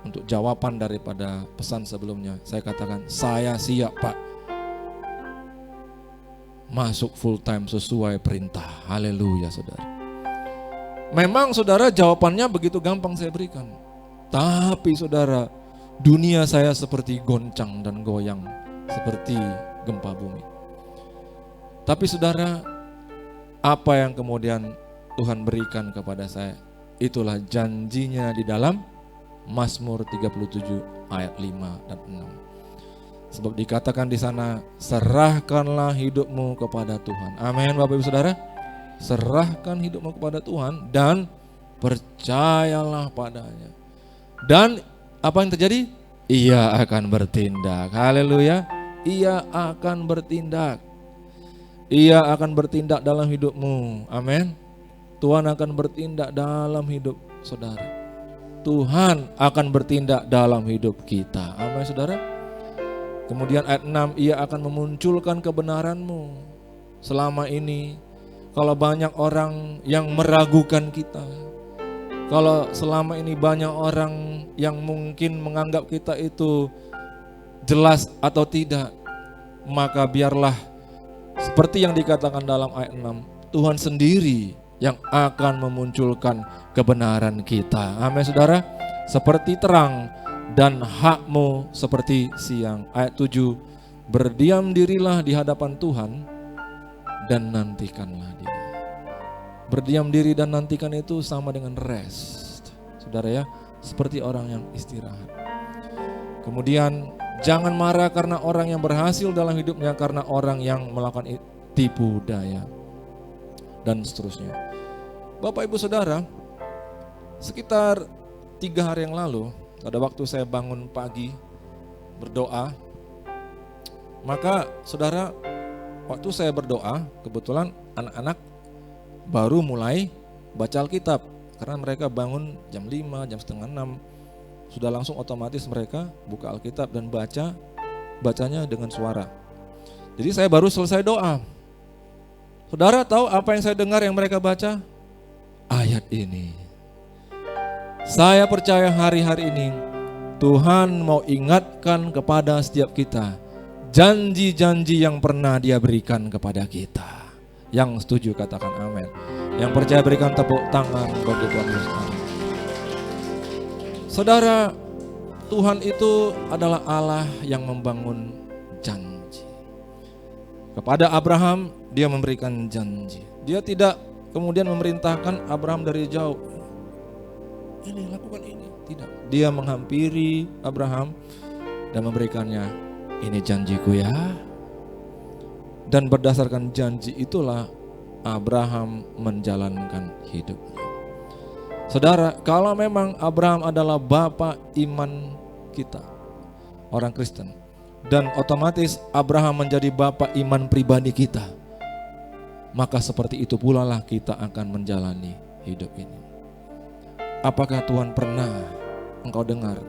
untuk jawaban daripada pesan sebelumnya. Saya katakan, saya siap Pak masuk full time sesuai perintah. Haleluya saudara. Memang saudara jawabannya begitu gampang saya berikan. Tapi saudara, dunia saya seperti goncang dan goyang, seperti gempa bumi. Tapi saudara, apa yang kemudian Tuhan berikan kepada saya, itulah janjinya di dalam Mazmur 37 ayat 5 dan 6. Sebab dikatakan di sana, serahkanlah hidupmu kepada Tuhan. Amin Bapak Ibu Saudara. Serahkan hidupmu kepada Tuhan dan percayalah padanya. Dan apa yang terjadi? Ia akan bertindak. Haleluya. Ia akan bertindak. Ia akan bertindak dalam hidupmu. Amin. Tuhan akan bertindak dalam hidup saudara. Tuhan akan bertindak dalam hidup kita. Amin saudara. Kemudian ayat 6, ia akan memunculkan kebenaranmu. Selama ini kalau banyak orang yang meragukan kita, kalau selama ini banyak orang yang mungkin menganggap kita itu jelas atau tidak, maka biarlah seperti yang dikatakan dalam ayat 6, Tuhan sendiri yang akan memunculkan kebenaran kita. Amin saudara. Seperti terang dan hakmu seperti siang. Ayat 7, berdiam dirilah di hadapan Tuhan dan nantikanlah Dia. Berdiam diri dan nantikan itu sama dengan rest. Saudara ya, seperti orang yang istirahat. Kemudian jangan marah karena orang yang berhasil dalam hidupnya, karena orang yang melakukan tipu daya dan seterusnya. Bapak Ibu Saudara, sekitar 3 hari yang lalu, pada waktu saya bangun pagi berdoa, maka saudara, waktu saya berdoa, kebetulan anak-anak baru mulai baca Alkitab, karena mereka bangun jam 5, jam setengah 6, sudah langsung otomatis mereka buka Alkitab dan bacanya dengan suara. Jadi saya baru selesai doa. Saudara tahu apa yang saya dengar yang mereka baca? Ayat ini. Saya percaya hari-hari ini Tuhan mau ingatkan kepada setiap kita janji-janji yang pernah Dia berikan kepada kita. Yang setuju katakan amin. Yang percaya berikan tepuk tangan bagi Tuhan Yesus. Saudara, Tuhan itu adalah Allah yang membangun janji. Kepada Abraham Dia memberikan janji. Dia tidak kemudian memerintahkan Abraham dari jauh, ini lakukan ini. Tidak. Dia menghampiri Abraham dan memberikannya, ini janjiku ya. Dan berdasarkan janji itulah Abraham menjalankan hidupnya. Saudara, kalau memang Abraham adalah bapa iman kita, orang Kristen, dan otomatis Abraham menjadi bapa iman pribadi kita, maka seperti itu pula lah kita akan menjalani hidup ini. Apakah Tuhan pernah engkau dengar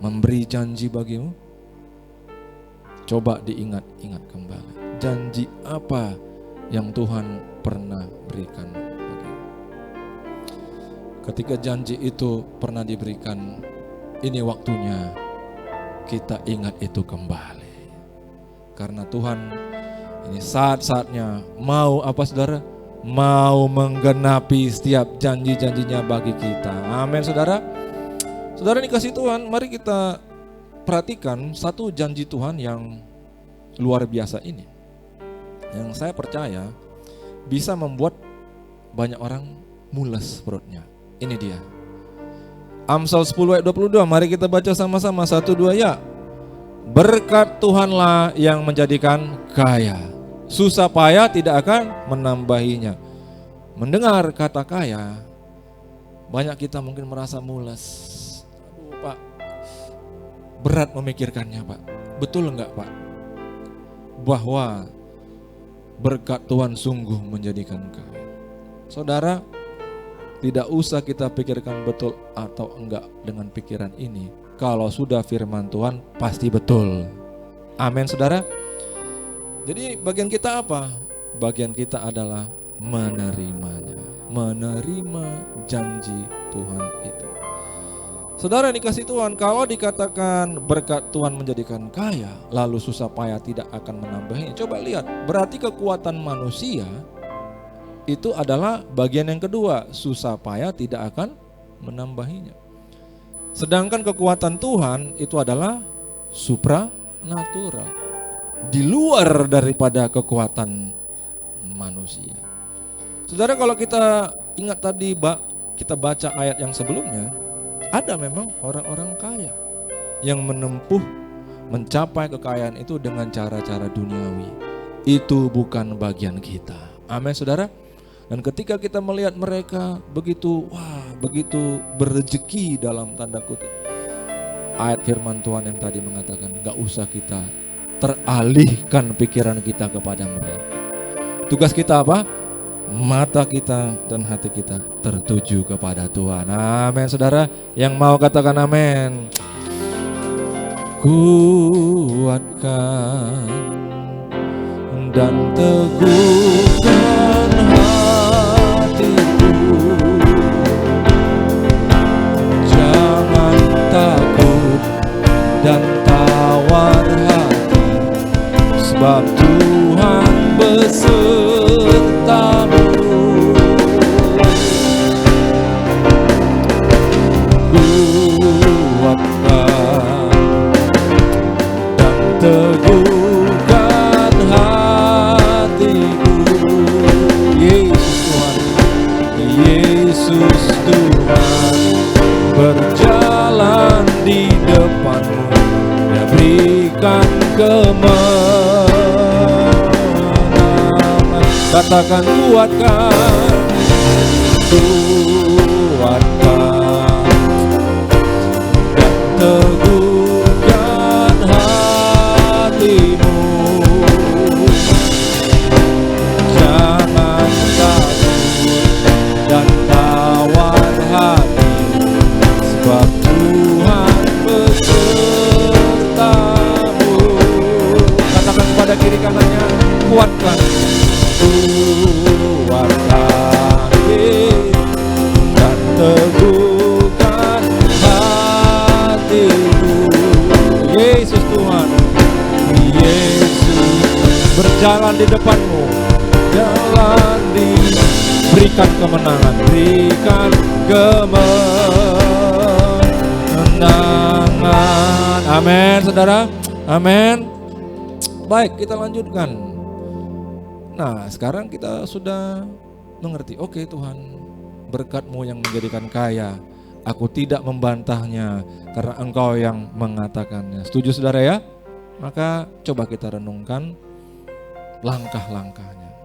memberi janji bagimu? Coba diingat-ingat kembali. Janji apa yang Tuhan pernah berikan bagimu? Ketika janji itu pernah diberikan, ini waktunya kita ingat itu kembali. Karena Tuhan ini saat-saatnya mau apa saudara? Mau menggenapi setiap janji-janjinya bagi kita. Amin saudara. Saudara dikasih Tuhan, mari kita perhatikan satu janji Tuhan yang luar biasa ini, yang saya percaya bisa membuat banyak orang mules perutnya. Ini dia, Amsal 10 ayat 22. Mari kita baca sama-sama, 1, 2 ya. Berkat Tuhanlah yang menjadikan kaya, susah payah tidak akan menambahinya. Mendengar kata kaya, banyak kita mungkin merasa mules. Aduh Pak, berat memikirkannya Pak. Betul enggak Pak? Bahwa berkat Tuhan sungguh menjadikan kaya. Saudara, tidak usah kita pikirkan betul atau enggak dengan pikiran ini. Kalau sudah firman Tuhan pasti betul. Amin saudara. Jadi bagian kita apa? Bagian kita adalah menerimanya. Menerima janji Tuhan itu. Saudara yang dikasih Tuhan, kalau dikatakan berkat Tuhan menjadikan kaya, lalu susah payah tidak akan menambahnya. Coba lihat, berarti kekuatan manusia itu adalah bagian yang kedua, susah payah tidak akan menambahinya. Sedangkan kekuatan Tuhan itu adalah supranatural, di luar daripada kekuatan manusia. Saudara, kalau kita ingat tadi, kita baca ayat yang sebelumnya, ada memang orang-orang kaya yang mencapai kekayaan itu dengan cara-cara duniawi. Itu bukan bagian kita. Amin, saudara. Dan ketika kita melihat mereka begitu berrezeki dalam tanda kutip, ayat firman Tuhan yang tadi mengatakan gak usah kita teralihkan pikiran kita kepada mereka. Tugas kita apa? Mata kita dan hati kita tertuju kepada Tuhan. Amin, saudara. Yang mau katakan amin. Kuatkan dan teguhkan hatiku, jangan takut dan tawar hati, sebab Tuhan besertamu. Kuatkan dan teguhkan hatiku, Yesus Tuhan, Yesus Tuhan berjalan di depanmu, Dia berikan kemenangan. Katakan kuatkan, kuatkan dan teguhkan hatimu, jangan takut dan tawar hati, sebab Tuhan besertamu. Katakan kepada kiri kanannya, kuatkan, kuatkan dan teguhkan hatimu, Yesus Tuhan, Yesus berjalan di depanmu, jalan berikan kemenangan, berikan kemenangan. Amin, saudara. Amin. Baik, kita lanjutkan. Nah, sekarang kita sudah mengerti. Oke Tuhan, berkat-Mu yang menjadikan kaya. Aku tidak membantahnya karena Engkau yang mengatakannya. Setuju saudara ya? Maka coba kita renungkan langkah-langkahnya.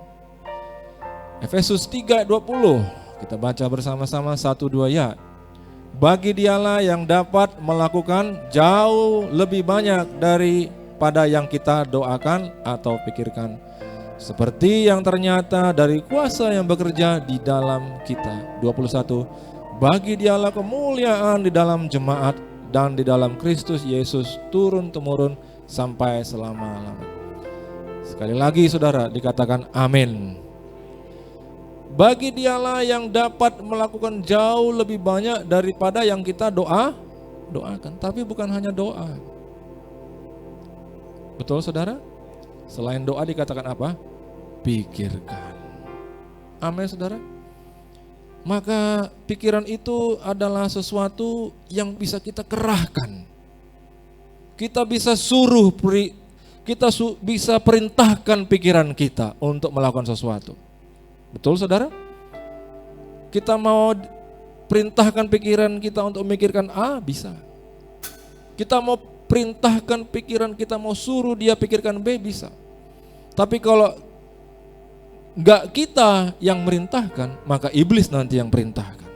Efesus 3:20, kita baca bersama-sama 1-2 ya. Bagi Dialah yang dapat melakukan jauh lebih banyak daripada yang kita doakan atau pikirkan, seperti yang ternyata dari kuasa yang bekerja di dalam kita. 21, bagi Dialah kemuliaan di dalam jemaat dan di dalam Kristus Yesus turun-temurun sampai selama-lamanya. Sekali lagi saudara, dikatakan amin. Bagi Dialah yang dapat melakukan jauh lebih banyak daripada yang kita doakan. Tapi bukan hanya doa. Betul saudara? Selain doa dikatakan apa? Pikirkan. Amin saudara. Maka pikiran itu adalah sesuatu yang bisa kita kerahkan. Kita bisa bisa perintahkan pikiran kita untuk melakukan sesuatu. Betul saudara? Kita mau perintahkan pikiran kita untuk memikirkan A, bisa. Kita mau perintahkan pikiran kita, mau suruh dia pikirkan B, bisa. Tapi kalau enggak kita yang merintahkan, maka iblis nanti yang perintahkan.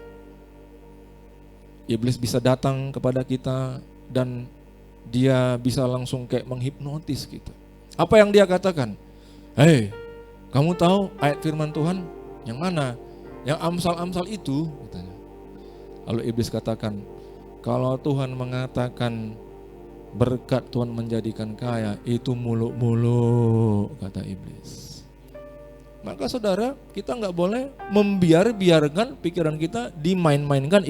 Iblis bisa datang kepada kita dan dia bisa langsung kayak menghipnotis kita. Apa yang dia katakan? Hei, kamu tahu ayat firman Tuhan yang mana? Yang Amsal-Amsal itu, katanya. Lalu iblis katakan, kalau Tuhan mengatakan berkat Tuhan menjadikan kaya, itu muluk-muluk, kata iblis. Maka saudara, kita nggak boleh membiarkan pikiran kita dimain-mainkan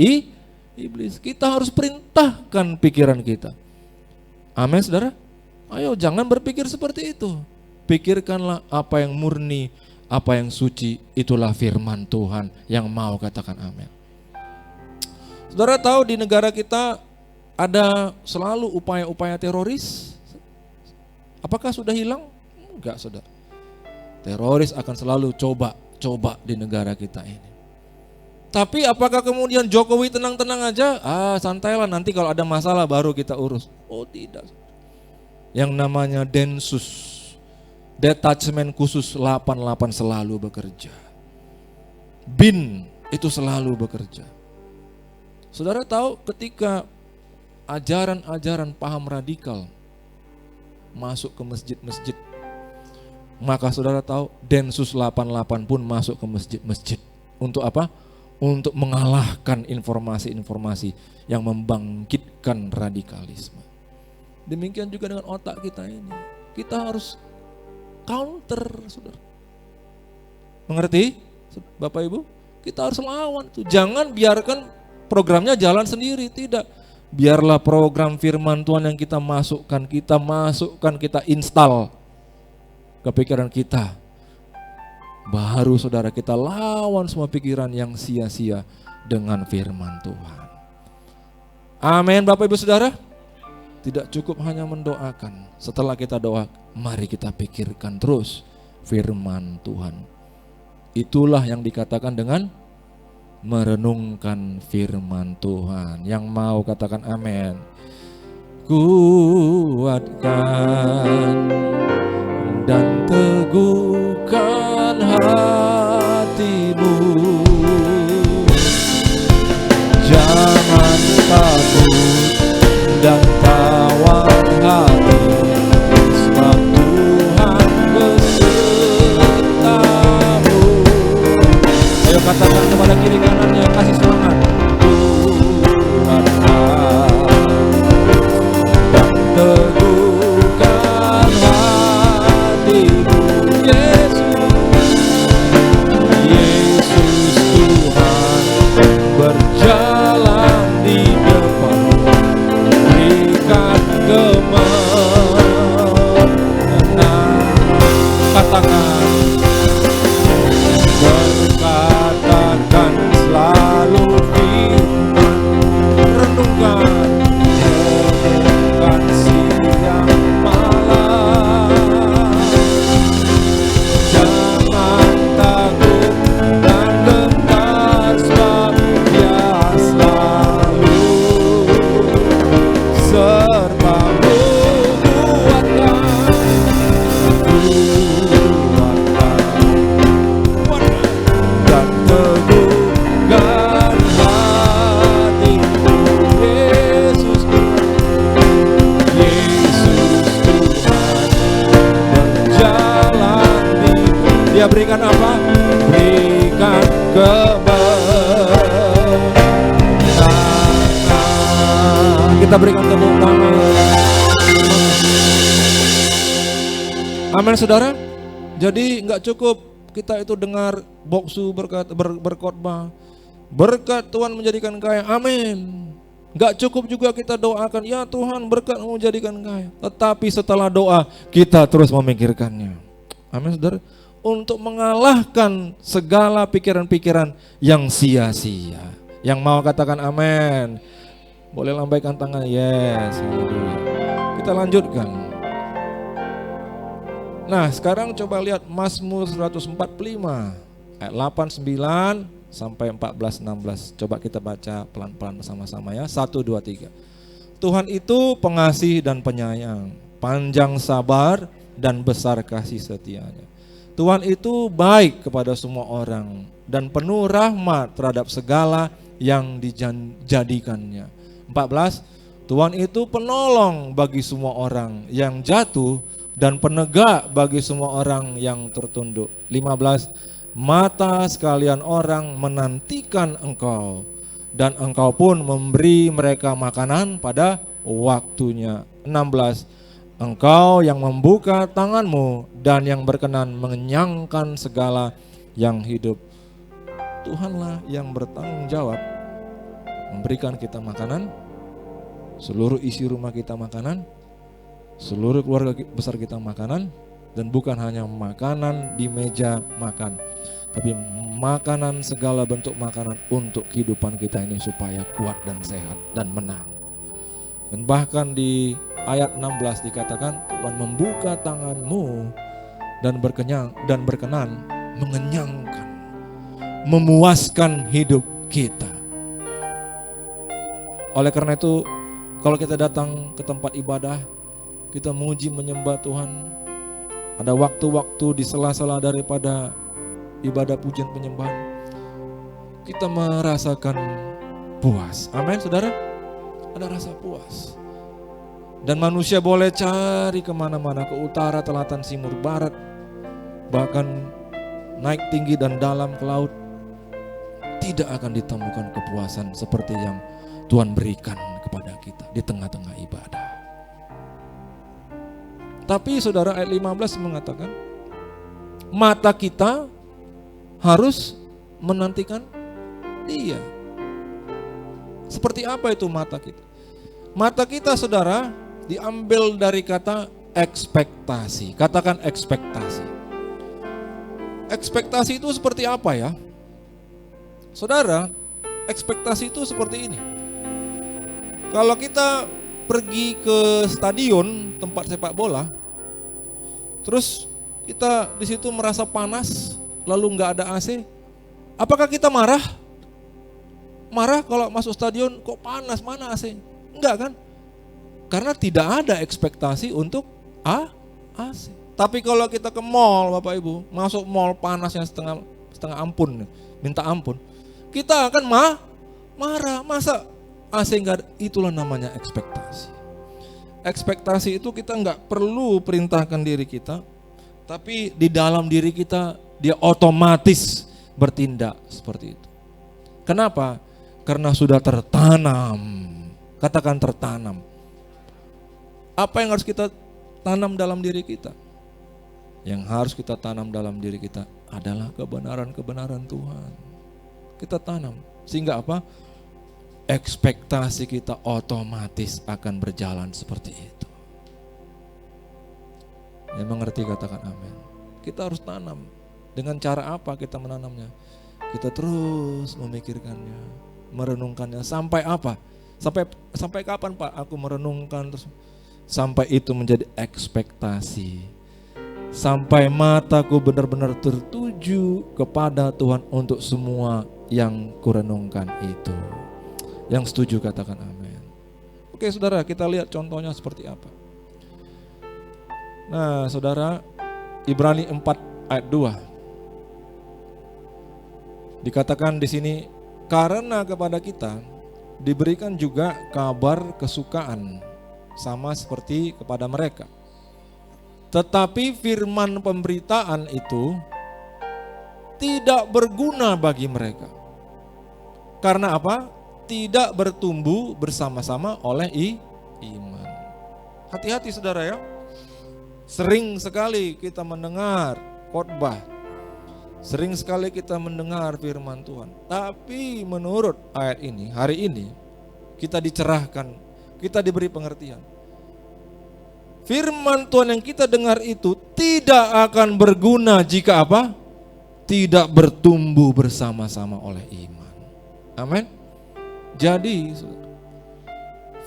iblis. Kita harus perintahkan pikiran kita. Amin saudara. Ayo jangan berpikir seperti itu. Pikirkanlah apa yang murni, apa yang suci, itulah firman Tuhan yang mau katakan amin. Saudara tahu di negara kita ada selalu upaya-upaya teroris. Apakah sudah hilang? Enggak saudara. Teroris akan selalu coba di negara kita ini. Tapi apakah kemudian Jokowi tenang-tenang aja? Santailah, nanti kalau ada masalah baru kita urus. Oh tidak. Yang namanya Densus, Detachment Khusus 88 selalu bekerja. BIN itu selalu bekerja. Saudara tahu ketika ajaran-ajaran paham radikal masuk ke masjid-masjid, maka saudara tahu Densus 88 pun masuk ke masjid-masjid. Untuk apa? Untuk mengalahkan informasi-informasi yang membangkitkan radikalisme. Demikian juga dengan otak kita ini. Kita harus counter, saudara. Mengerti Bapak Ibu? Kita harus lawan tuh. Jangan biarkan programnya jalan sendiri, tidak. Biarlah program firman Tuhan yang kita masukkan, kita install ke pikiran kita. Baru saudara kita lawan semua pikiran yang sia-sia dengan firman Tuhan. Amin Bapak Ibu Saudara. Tidak cukup hanya mendoakan. Setelah kita doa, mari kita pikirkan terus firman Tuhan. Itulah yang dikatakan dengan merenungkan firman Tuhan. Yang mau katakan amin. Kuatkan dan teguhkan hatimu, jangan takut dan tawar hati, sebab Tuhan besertamu. Ayo katakan kepada kiri kanannya, kasih semangat. Kuatkan dan teguhkan hatimu, Yesus Tuhan berjalan di depan, berikan kemenangan. Katakan, berkatakan selalu firman, renungkan siang malam. Jangan takut dan gentar, sebab Dia selalu sertamu. Kuatkan dan teguhkan hatimu, Yesus Tuhan berjalan di. Dia berikan apa? Berikan kemenangan. Kita berikan tepuk tangan. Amin saudara. Jadi nggak cukup kita itu dengar boksu berkhotbah, berkat Tuhan menjadikan kaya, amin. Nggak cukup juga kita doakan, ya Tuhan berkat menjadikan kaya. Tetapi setelah doa kita terus memikirkannya. Amin saudara. Untuk mengalahkan segala pikiran-pikiran yang sia-sia. Yang mau katakan amin. Boleh lambaikan tangan, yes. Kita lanjutkan. Nah sekarang coba lihat Mazmur 145 ayat 89 sampai 14-16. Coba kita baca pelan-pelan bersama-sama ya. 1, 2, 3. Tuhan itu pengasih dan penyayang, panjang sabar dan besar kasih setianya. Tuhan itu baik kepada semua orang dan penuh rahmat terhadap segala yang dijadikannya. 14. Tuhan itu penolong bagi semua orang yang jatuh dan penegak bagi semua orang yang tertunduk. 15. Mata sekalian orang menantikan Engkau, dan Engkau pun memberi mereka makanan pada waktunya. 16. Engkau yang membuka tanganmu dan yang berkenan mengenyangkan segala yang hidup. Tuhanlah yang bertanggung jawab memberikan kita makanan, seluruh isi rumah kita makanan, seluruh keluarga besar kita makanan, dan bukan hanya makanan di meja makan, tapi makanan, segala bentuk makanan untuk kehidupan kita ini supaya kuat dan sehat dan menang. Dan bahkan di ayat 16 dikatakan Tuhan membuka tanganmu dan berkenan mengenyangkan, memuaskan hidup kita. Oleh karena itu, kalau kita datang ke tempat ibadah, kita memuji menyembah Tuhan, ada waktu-waktu di sela-sela daripada ibadah pujian penyembahan, kita merasakan puas. Amin, saudara? Ada rasa puas. Dan manusia boleh cari kemana-mana, ke utara, selatan, timur, barat, bahkan naik tinggi dan dalam ke laut, tidak akan ditemukan kepuasan seperti yang Tuhan berikan kepada kita di tengah-tengah ibadah. Tapi saudara, ayat 15 mengatakan mata kita harus menantikan Dia. Seperti apa itu mata kita? Mata kita, saudara, diambil dari kata ekspektasi. Katakan ekspektasi. Ekspektasi itu seperti apa ya? Saudara, ekspektasi itu seperti ini. Kalau kita pergi ke stadion tempat sepak bola, terus kita di situ merasa panas, lalu nggak ada AC, apakah kita marah? Marah kalau masuk stadion, kok panas, mana AC? Enggak kan? Karena tidak ada ekspektasi untuk AC. Tapi kalau kita ke mall, Bapak Ibu, masuk mall panasnya setengah ampun, minta ampun, kita akan marah. Masa AC enggak ada? Itulah namanya ekspektasi. Ekspektasi itu kita enggak perlu perintahkan diri kita, tapi di dalam diri kita dia otomatis bertindak seperti itu. Kenapa? Karena sudah tertanam. Katakan tertanam. Apa yang harus kita tanam dalam diri kita? Yang harus kita tanam dalam diri kita adalah kebenaran-kebenaran Tuhan. Kita tanam. Sehingga apa? Ekspektasi kita otomatis akan berjalan seperti itu. Yang mengerti katakan amin. Kita harus tanam. Dengan cara apa kita menanamnya? Kita terus memikirkannya, merenungkannya. Sampai apa? Sampai kapan Pak aku merenungkan terus? Sampai itu menjadi ekspektasi. Sampai mataku benar-benar tertuju kepada Tuhan untuk semua yang kurenungkan itu. Yang setuju katakan amin. Oke saudara, kita lihat contohnya seperti apa. Nah saudara, Ibrani 4 ayat 2. Dikatakan di sini, karena kepada kita diberikan juga kabar kesukaan sama seperti kepada mereka. Tetapi firman pemberitaan itu tidak berguna bagi mereka. Karena apa? Tidak bertumbuh bersama-sama oleh iman. Hati-hati saudara ya. Sering sekali kita mendengar khotbah. Sering sekali kita mendengar firman Tuhan. Tapi menurut ayat ini, hari ini kita dicerahkan, kita diberi pengertian. Firman Tuhan yang kita dengar itu tidak akan berguna jika apa? Tidak bertumbuh bersama-sama oleh iman. Amin. Jadi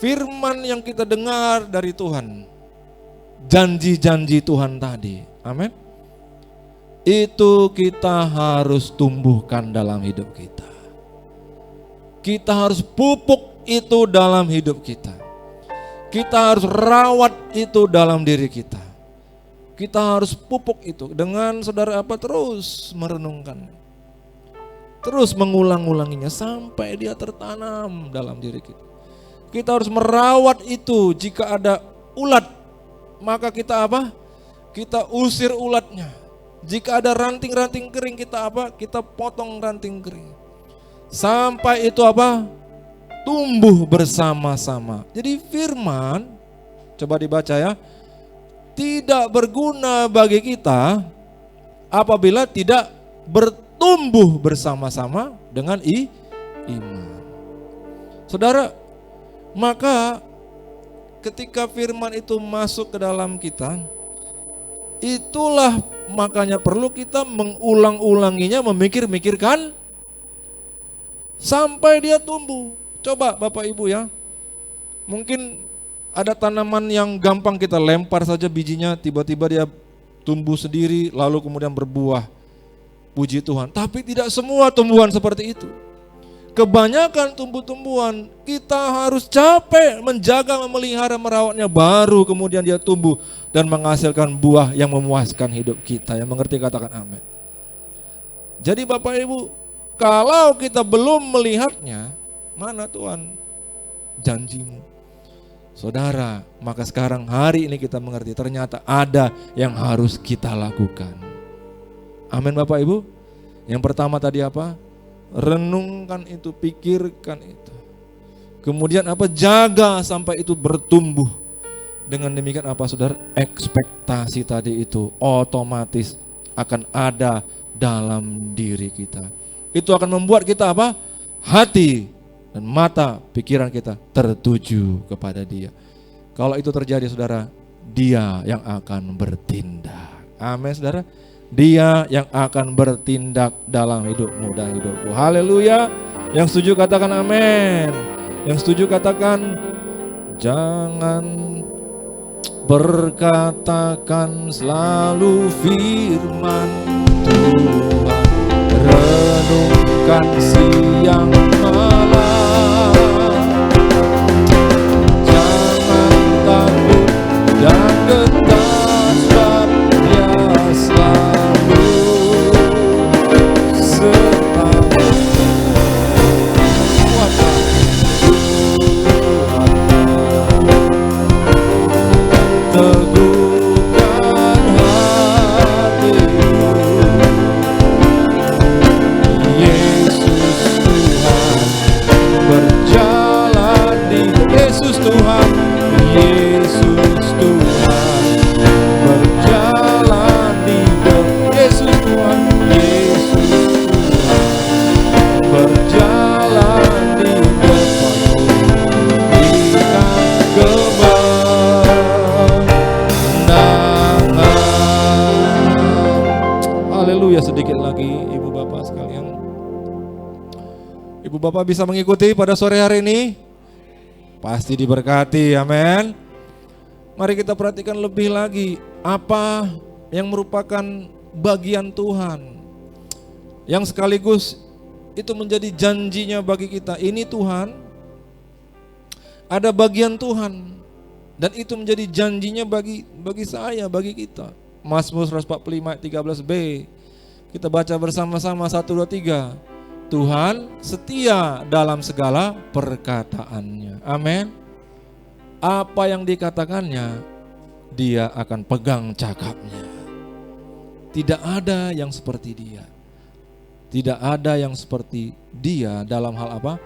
firman yang kita dengar dari Tuhan, janji-janji Tuhan tadi, amin, itu kita harus tumbuhkan dalam hidup kita. Kita harus pupuk itu dalam hidup kita. Kita harus rawat itu dalam diri kita. Kita harus pupuk itu dengan saudara apa? Terus merenungkan, terus mengulang-ulanginya sampai dia tertanam dalam diri kita. Kita harus merawat itu. Jika ada ulat, maka kita apa? Kita usir ulatnya. Jika ada ranting-ranting kering, kita apa? Kita potong ranting kering. Sampai itu apa? Tumbuh bersama-sama. Jadi firman, coba dibaca ya, tidak berguna bagi kita apabila tidak bertumbuh bersama-sama dengan iman. Saudara, maka ketika firman itu masuk ke dalam kita, itulah makanya perlu kita mengulang-ulanginya, memikir-mikirkan sampai dia tumbuh. Coba Bapak Ibu ya, mungkin ada tanaman yang gampang kita lempar saja bijinya, tiba-tiba dia tumbuh sendiri lalu kemudian berbuah. Puji Tuhan. Tapi tidak semua tumbuhan seperti itu. Kebanyakan tumbuh-tumbuhan kita harus capek menjaga, memelihara, merawatnya, baru kemudian dia tumbuh dan menghasilkan buah yang memuaskan hidup kita. Yang mengerti katakan amin. Jadi Bapak Ibu, kalau kita belum melihatnya, mana Tuhan janjimu? Saudara, maka sekarang hari ini kita mengerti ternyata ada yang harus kita lakukan. Amin Bapak Ibu. Yang pertama tadi apa? Renungkan itu, pikirkan itu. Kemudian apa? Jaga sampai itu bertumbuh. Dengan demikian apa saudara? Ekspektasi tadi itu otomatis akan ada dalam diri kita. Itu akan membuat kita apa? Hati dan mata pikiran kita tertuju kepada Dia. Kalau itu terjadi saudara, Dia yang akan bertindak. Amin saudara. Dia yang akan bertindak dalam hidupmu dan hidupku. Haleluya. Yang setuju katakan amin. Yang setuju katakan jangan berkatakan selalu firman Tuhan. Renungkan siang malam. Jangan takut dan gentar sebab Dia selalu Tuhan, Yesus Tuhan, berjalan di depan. Yesus Tuhan, Yesus Tuhan, berjalan di depan. Berikan kemenangan. Haleluya. Sedikit lagi Ibu Bapak sekalian. Ibu Bapak bisa mengikuti pada sore hari ini? Pasti diberkati, amin. Mari kita perhatikan lebih lagi apa yang merupakan bagian Tuhan, yang sekaligus itu menjadi janjinya bagi kita. Ini Tuhan, ada bagian Tuhan, dan itu menjadi janjinya bagi saya, bagi kita. Mazmur 145 ayat 13b, kita baca bersama-sama 1, 2, 3. Tuhan setia dalam segala perkataannya. Amin. Apa yang dikatakannya, Dia akan pegang cakapnya. Tidak ada yang seperti Dia. Tidak ada yang seperti Dia dalam hal apa?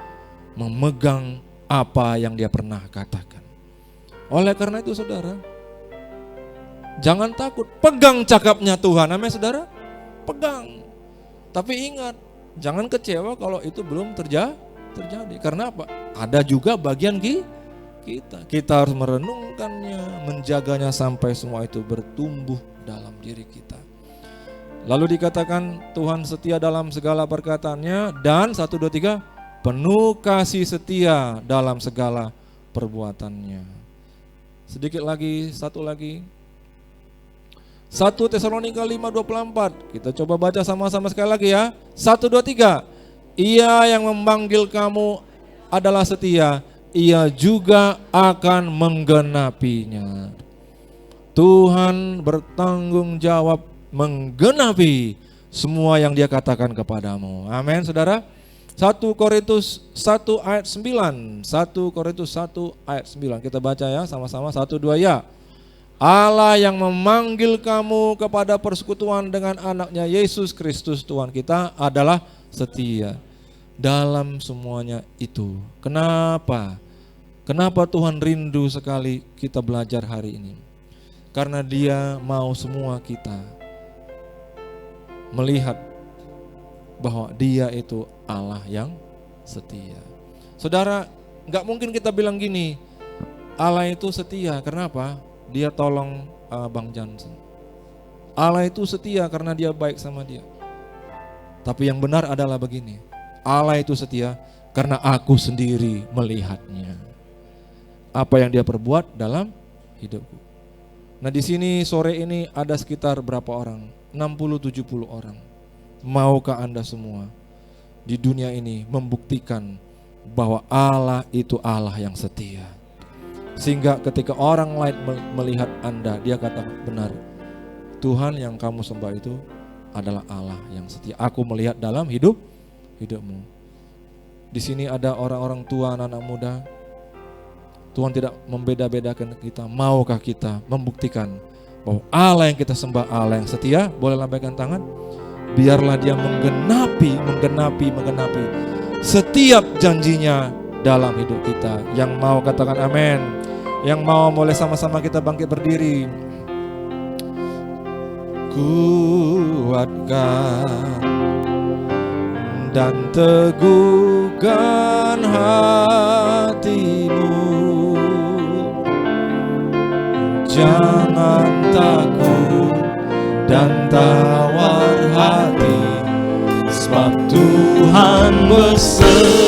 Memegang apa yang Dia pernah katakan. Oleh karena itu saudara, jangan takut, pegang cakapnya Tuhan. Amin saudara. Pegang. Tapi ingat, jangan kecewa kalau itu belum terjadi. Karena apa? Ada juga bagian kita. Kita harus merenungkannya, menjaganya sampai semua itu bertumbuh dalam diri kita. Lalu dikatakan Tuhan setia dalam segala perkataannya, dan 1, 2, 3, penuh kasih setia dalam segala perbuatannya. Sedikit lagi, satu lagi. 1 Tesalonika 5:24. Kita coba baca sama-sama sekali lagi ya. 1, 2, 3. Ia yang memanggil kamu adalah setia, Ia juga akan menggenapinya. Tuhan bertanggung jawab menggenapi semua yang Dia katakan kepadamu. Amin saudara. 1 Korintus 1 ayat 9. 1 Korintus 1 ayat 9. Kita baca ya sama-sama. 1, 2 ya. Allah yang memanggil kamu kepada persekutuan dengan anaknya Yesus Kristus Tuhan kita adalah setia dalam semuanya itu. Kenapa? Kenapa Tuhan rindu sekali kita belajar hari ini? Karena Dia mau semua kita melihat bahwa Dia itu Allah yang setia. Saudara, Nggak mungkin kita bilang gini, Allah itu setia, kenapa? Dia tolong Bang Johnson. Allah itu setia karena dia baik sama dia. Tapi yang benar adalah begini, Allah itu setia karena aku sendiri melihatnya. Apa yang dia perbuat dalam hidupku. Nah di sini sore ini ada sekitar berapa orang? 60-70 orang. Maukah Anda semua di dunia ini membuktikan bahwa Allah itu Allah yang setia? Sehingga ketika orang lain melihat Anda, dia katakan benar, Tuhan yang kamu sembah itu adalah Allah yang setia. Aku melihat dalam hidupmu. Di sini ada orang-orang tua, anak-anak muda. Tuhan tidak membeda-bedakan kita. Maukah kita membuktikan bahwa Allah yang kita sembah Allah yang setia? Boleh lambaikan tangan. Biarlah dia menggenapi setiap janjinya dalam hidup kita. Yang mau katakan amin. Yang mau boleh sama-sama kita bangkit berdiri. Kuatkan dan teguhkan hatimu, jangan takut dan tawar hati, sebab Tuhan besertamu.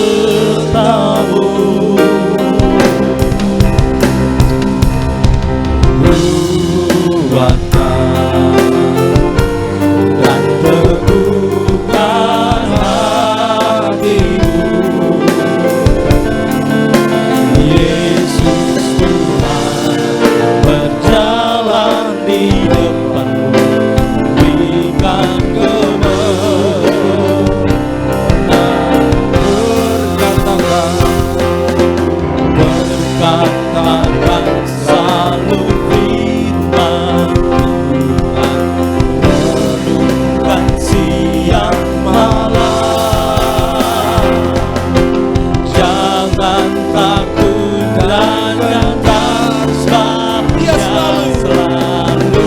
Kuatkan dan teguhkan hatimu, Yesus Tuhan berjalan di depanmu, berikan kemenangan. Berkatakan selalu firman Tuhan, renungkan siang malam, jangan takut dan jangan sebab Dia selalu sertamu.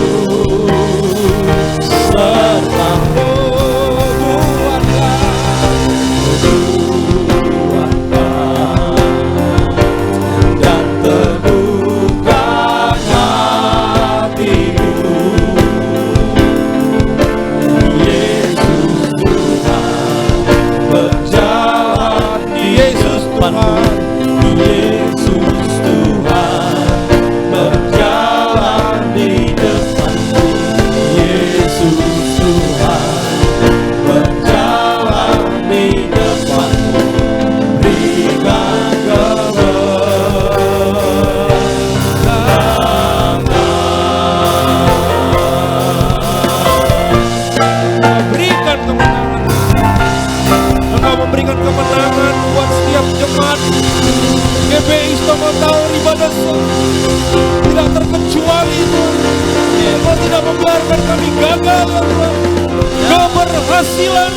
Dan teguhkan hatimu, Yesus Tuhan berjalan di depanmu, Yesus Tuhan berjalan di depanmu, Yesus Tuhan berjalan di depanmu, berikan berikan kemenangan. Engkau memberikan kemenangan buat setiap jemaat GBI Istimewa Tahun Ibadah tidak terkecuali Tuhan. Engkau tidak membiarkan kami gagal ya Tuhan. Keberhasilan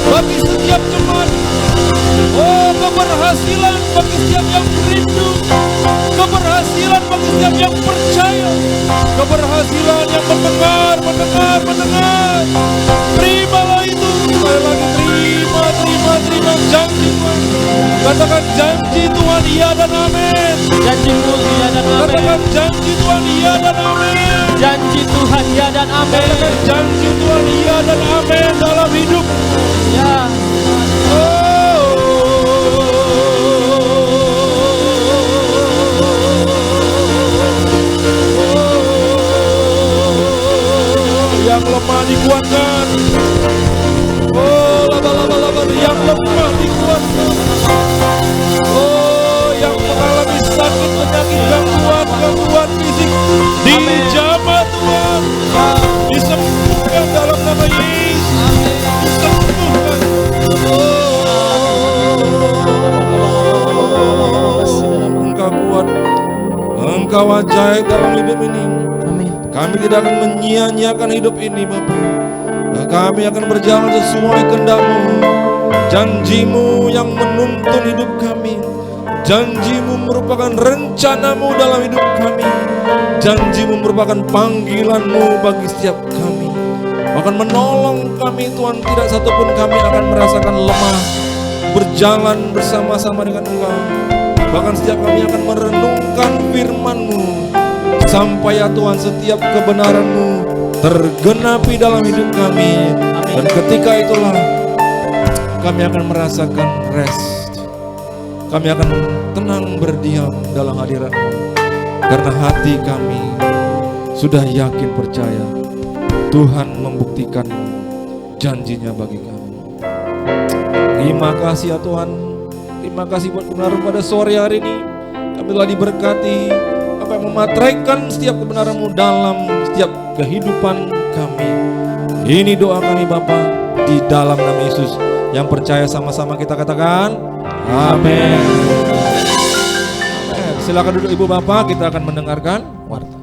bagi setiap jemaat. Oh, keberhasilan bagi setiap yang rindu, keberhasilan bagi setiap yang percaya, keberhasilan yang mendengar. Terimalah itu, sekali lagi terima janji Tuhan. Katakan janji Tuhan iya dan amin. Janjimu iya dan amin. Katakan janji Tuhan iya dan amin. Janji Tuhan iya dan amin. Katakan janji Tuhan iya dan amin dalam hidup. Ya. Yang lemah dikuatkan. Oh, laba, yang lemah dikuatkan. Oh, yang mengalami sakit, penyakit, gangguan fisik, dijamah Tuhan, disembuhkan dalam nama Yesus. Disembuhkan. Engkau kuat, Engkau ajaib dalam hidup ini. Kami tidak akan menyia-nyiakan hidup ini Bapak. Kami akan berjalan sesuai kehendak-Mu. Janji-Mu yang menuntun hidup kami. Janji-Mu merupakan rencana-Mu dalam hidup kami. Janji-Mu merupakan panggilan-Mu bagi setiap kami. Akan menolong kami Tuhan, tidak satupun kami akan merasakan lemah. Berjalan bersama-sama dengan Engkau. Bahkan setiap kami akan merenungkan firman-Mu, sampai ya Tuhan setiap kebenaran-Mu tergenapi dalam hidup kami. Dan ketika itulah kami akan merasakan rest. Kami akan tenang berdiam dalam hadirat-Mu, karena hati kami sudah yakin percaya Tuhan membuktikan janjinya bagi kami. Terima kasih ya Tuhan. Terima kasih buat kebenaran pada sore hari ini. Kami telah diberkati, apa yang memateraikan setiap kebenaran-Mu dalam setiap kehidupan kami. Ini doa kami Bapa, di dalam nama Yesus. Yang percaya sama-sama kita katakan amin. Silakan duduk Ibu Bapak, kita akan mendengarkan warta.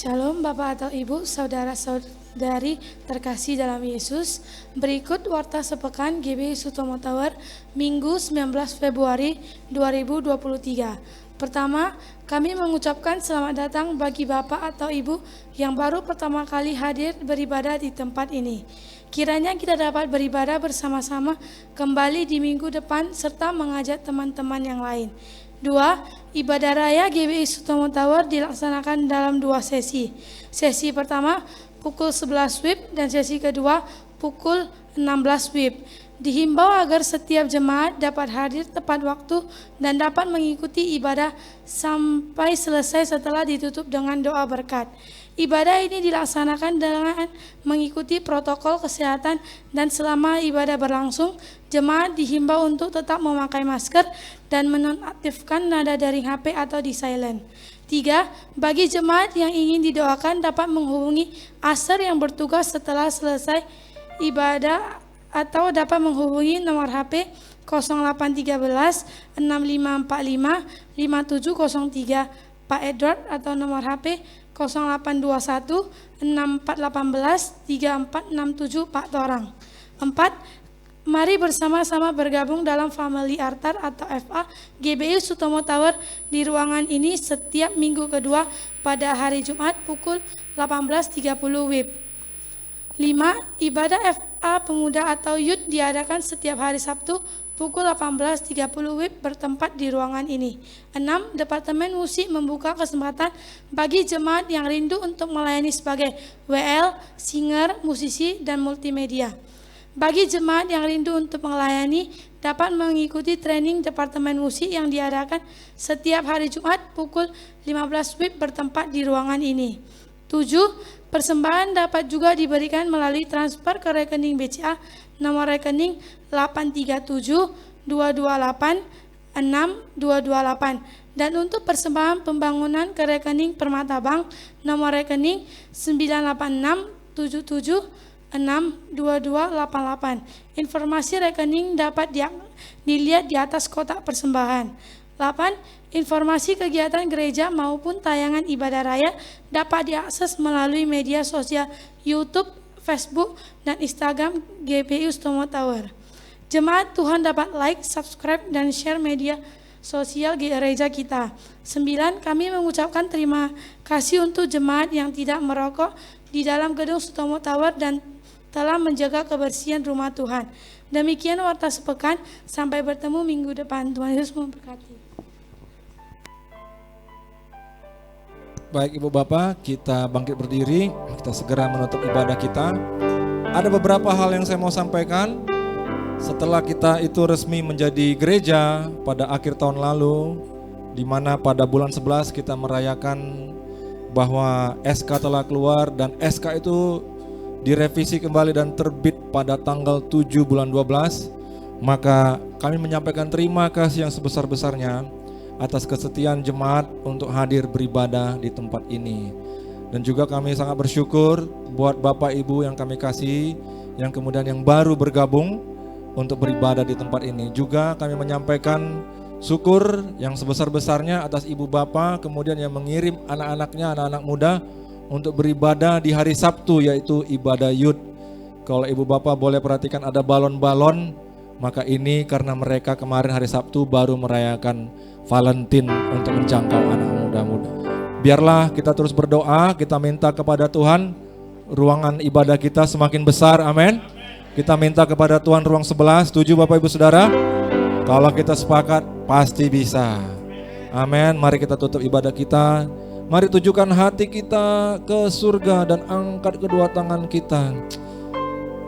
Shalom Bapak atau Ibu, saudara-saudari terkasih dalam Yesus. Berikut warta sepekan GBI Sutomo Tower Minggu 19 Februari 2023. Pertama, kami mengucapkan selamat datang bagi Bapak atau Ibu yang baru pertama kali hadir beribadah di tempat ini. Kiranya kita dapat beribadah bersama-sama kembali di minggu depan serta mengajak teman-teman yang lain. 2. Ibadah Raya GBI Sutomo Tower dilaksanakan dalam 2 sesi. Sesi pertama pukul 11 WIB dan sesi kedua pukul 16 WIB. Dihimbau agar setiap jemaat dapat hadir tepat waktu dan dapat mengikuti ibadah sampai selesai setelah ditutup dengan doa berkat. Ibadah ini dilaksanakan dengan mengikuti protokol kesehatan dan selama ibadah berlangsung, jemaat dihimbau untuk tetap memakai masker dan menonaktifkan nada daring HP atau di silent. 3. Bagi jemaat yang ingin didoakan dapat menghubungi ASER yang bertugas setelah selesai ibadah atau dapat menghubungi nomor HP 0813 6545 5703 Pak Edward atau nomor HP 0821 6418 3467 Pak Torang. 4. Mari bersama-sama bergabung dalam Family Altar atau FA GBI Sutomo Tower di ruangan ini setiap minggu kedua pada hari Jumat pukul 18.30 WIB. 5. Ibadah FA Pemuda atau Youth diadakan setiap hari Sabtu pukul 18.30 WIB bertempat di ruangan ini. 6. Departemen Musik membuka kesempatan bagi jemaat yang rindu untuk melayani sebagai WL, singer, musisi, dan multimedia. Bagi jemaat yang rindu untuk melayani dapat mengikuti training Departemen Musik yang diadakan setiap hari Jumat pukul 15 WIB bertempat di ruangan ini. 7. Persembahan dapat juga diberikan melalui transfer ke rekening BCA nomor rekening 837 228 6228 dan untuk persembahan pembangunan ke rekening Permata Bank nomor rekening 986 77 62288. Informasi rekening dapat dilihat di atas kotak persembahan. 8. Informasi kegiatan gereja maupun tayangan ibadah raya dapat diakses melalui media sosial YouTube, Facebook, dan Instagram GBI Sutomo Tower. Jemaat Tuhan dapat like, subscribe, dan share media sosial gereja kita. 9. Kami mengucapkan terima kasih untuk jemaat yang tidak merokok di dalam gedung Sutomo Tower dan telah menjaga kebersihan rumah Tuhan. Demikian warta sepekan, sampai bertemu minggu depan. Tuhan Yesus memberkati. Baik Ibu Bapak, kita bangkit berdiri, kita segera menutup ibadah kita. Ada beberapa hal yang saya mau sampaikan. Setelah kita itu resmi menjadi gereja pada akhir tahun lalu, di mana pada bulan 11 kita merayakan bahwa SK telah keluar dan SK itu direvisi kembali dan terbit pada tanggal 7 bulan 12, maka kami menyampaikan terima kasih yang sebesar-besarnya atas kesetiaan jemaat untuk hadir beribadah di tempat ini. Dan juga kami sangat bersyukur buat Bapak Ibu yang kami kasih, yang kemudian yang baru bergabung untuk beribadah di tempat ini. Juga kami menyampaikan syukur yang sebesar-besarnya atas Ibu Bapak kemudian yang mengirim anak-anaknya, anak-anak muda untuk beribadah di hari Sabtu, yaitu ibadah Youth Kalau ibu bapak boleh perhatikan ada balon-balon, maka ini karena mereka kemarin hari Sabtu baru merayakan Valentine untuk menjangkau anak muda-muda. Biarlah kita terus berdoa, kita minta kepada Tuhan ruangan ibadah kita semakin besar, amin. Kita minta kepada Tuhan ruang 11, setuju Bapak Ibu Saudara? Kalau kita sepakat pasti bisa, amin. Mari kita tutup ibadah kita. Mari tujukan hati kita ke surga dan angkat kedua tangan kita.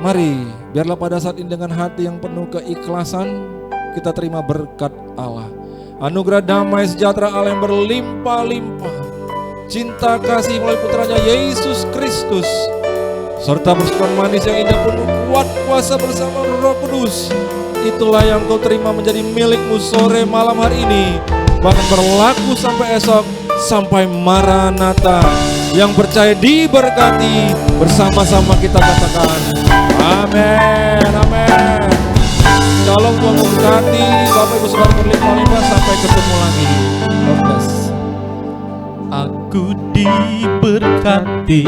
Mari, biarlah pada saat ini dengan hati yang penuh keikhlasan kita terima berkat Allah. Anugerah damai sejahtera Allah yang berlimpah-limpah, cinta kasih melalui putranya Yesus Kristus, serta persekutuan manis yang indah penuh kuat kuasa bersama Roh Kudus, itulah yang kau terima menjadi milikmu sore malam hari ini, bahkan berlaku sampai esok, sampai Maranatha. Yang percaya diberkati, bersama-sama kita katakan amin, amin. Shalom, Tuhan memberkati. Bapak Ibu Saudara berlimpah-limpah, sampai ketemu lagi. God bless. Aku diberkati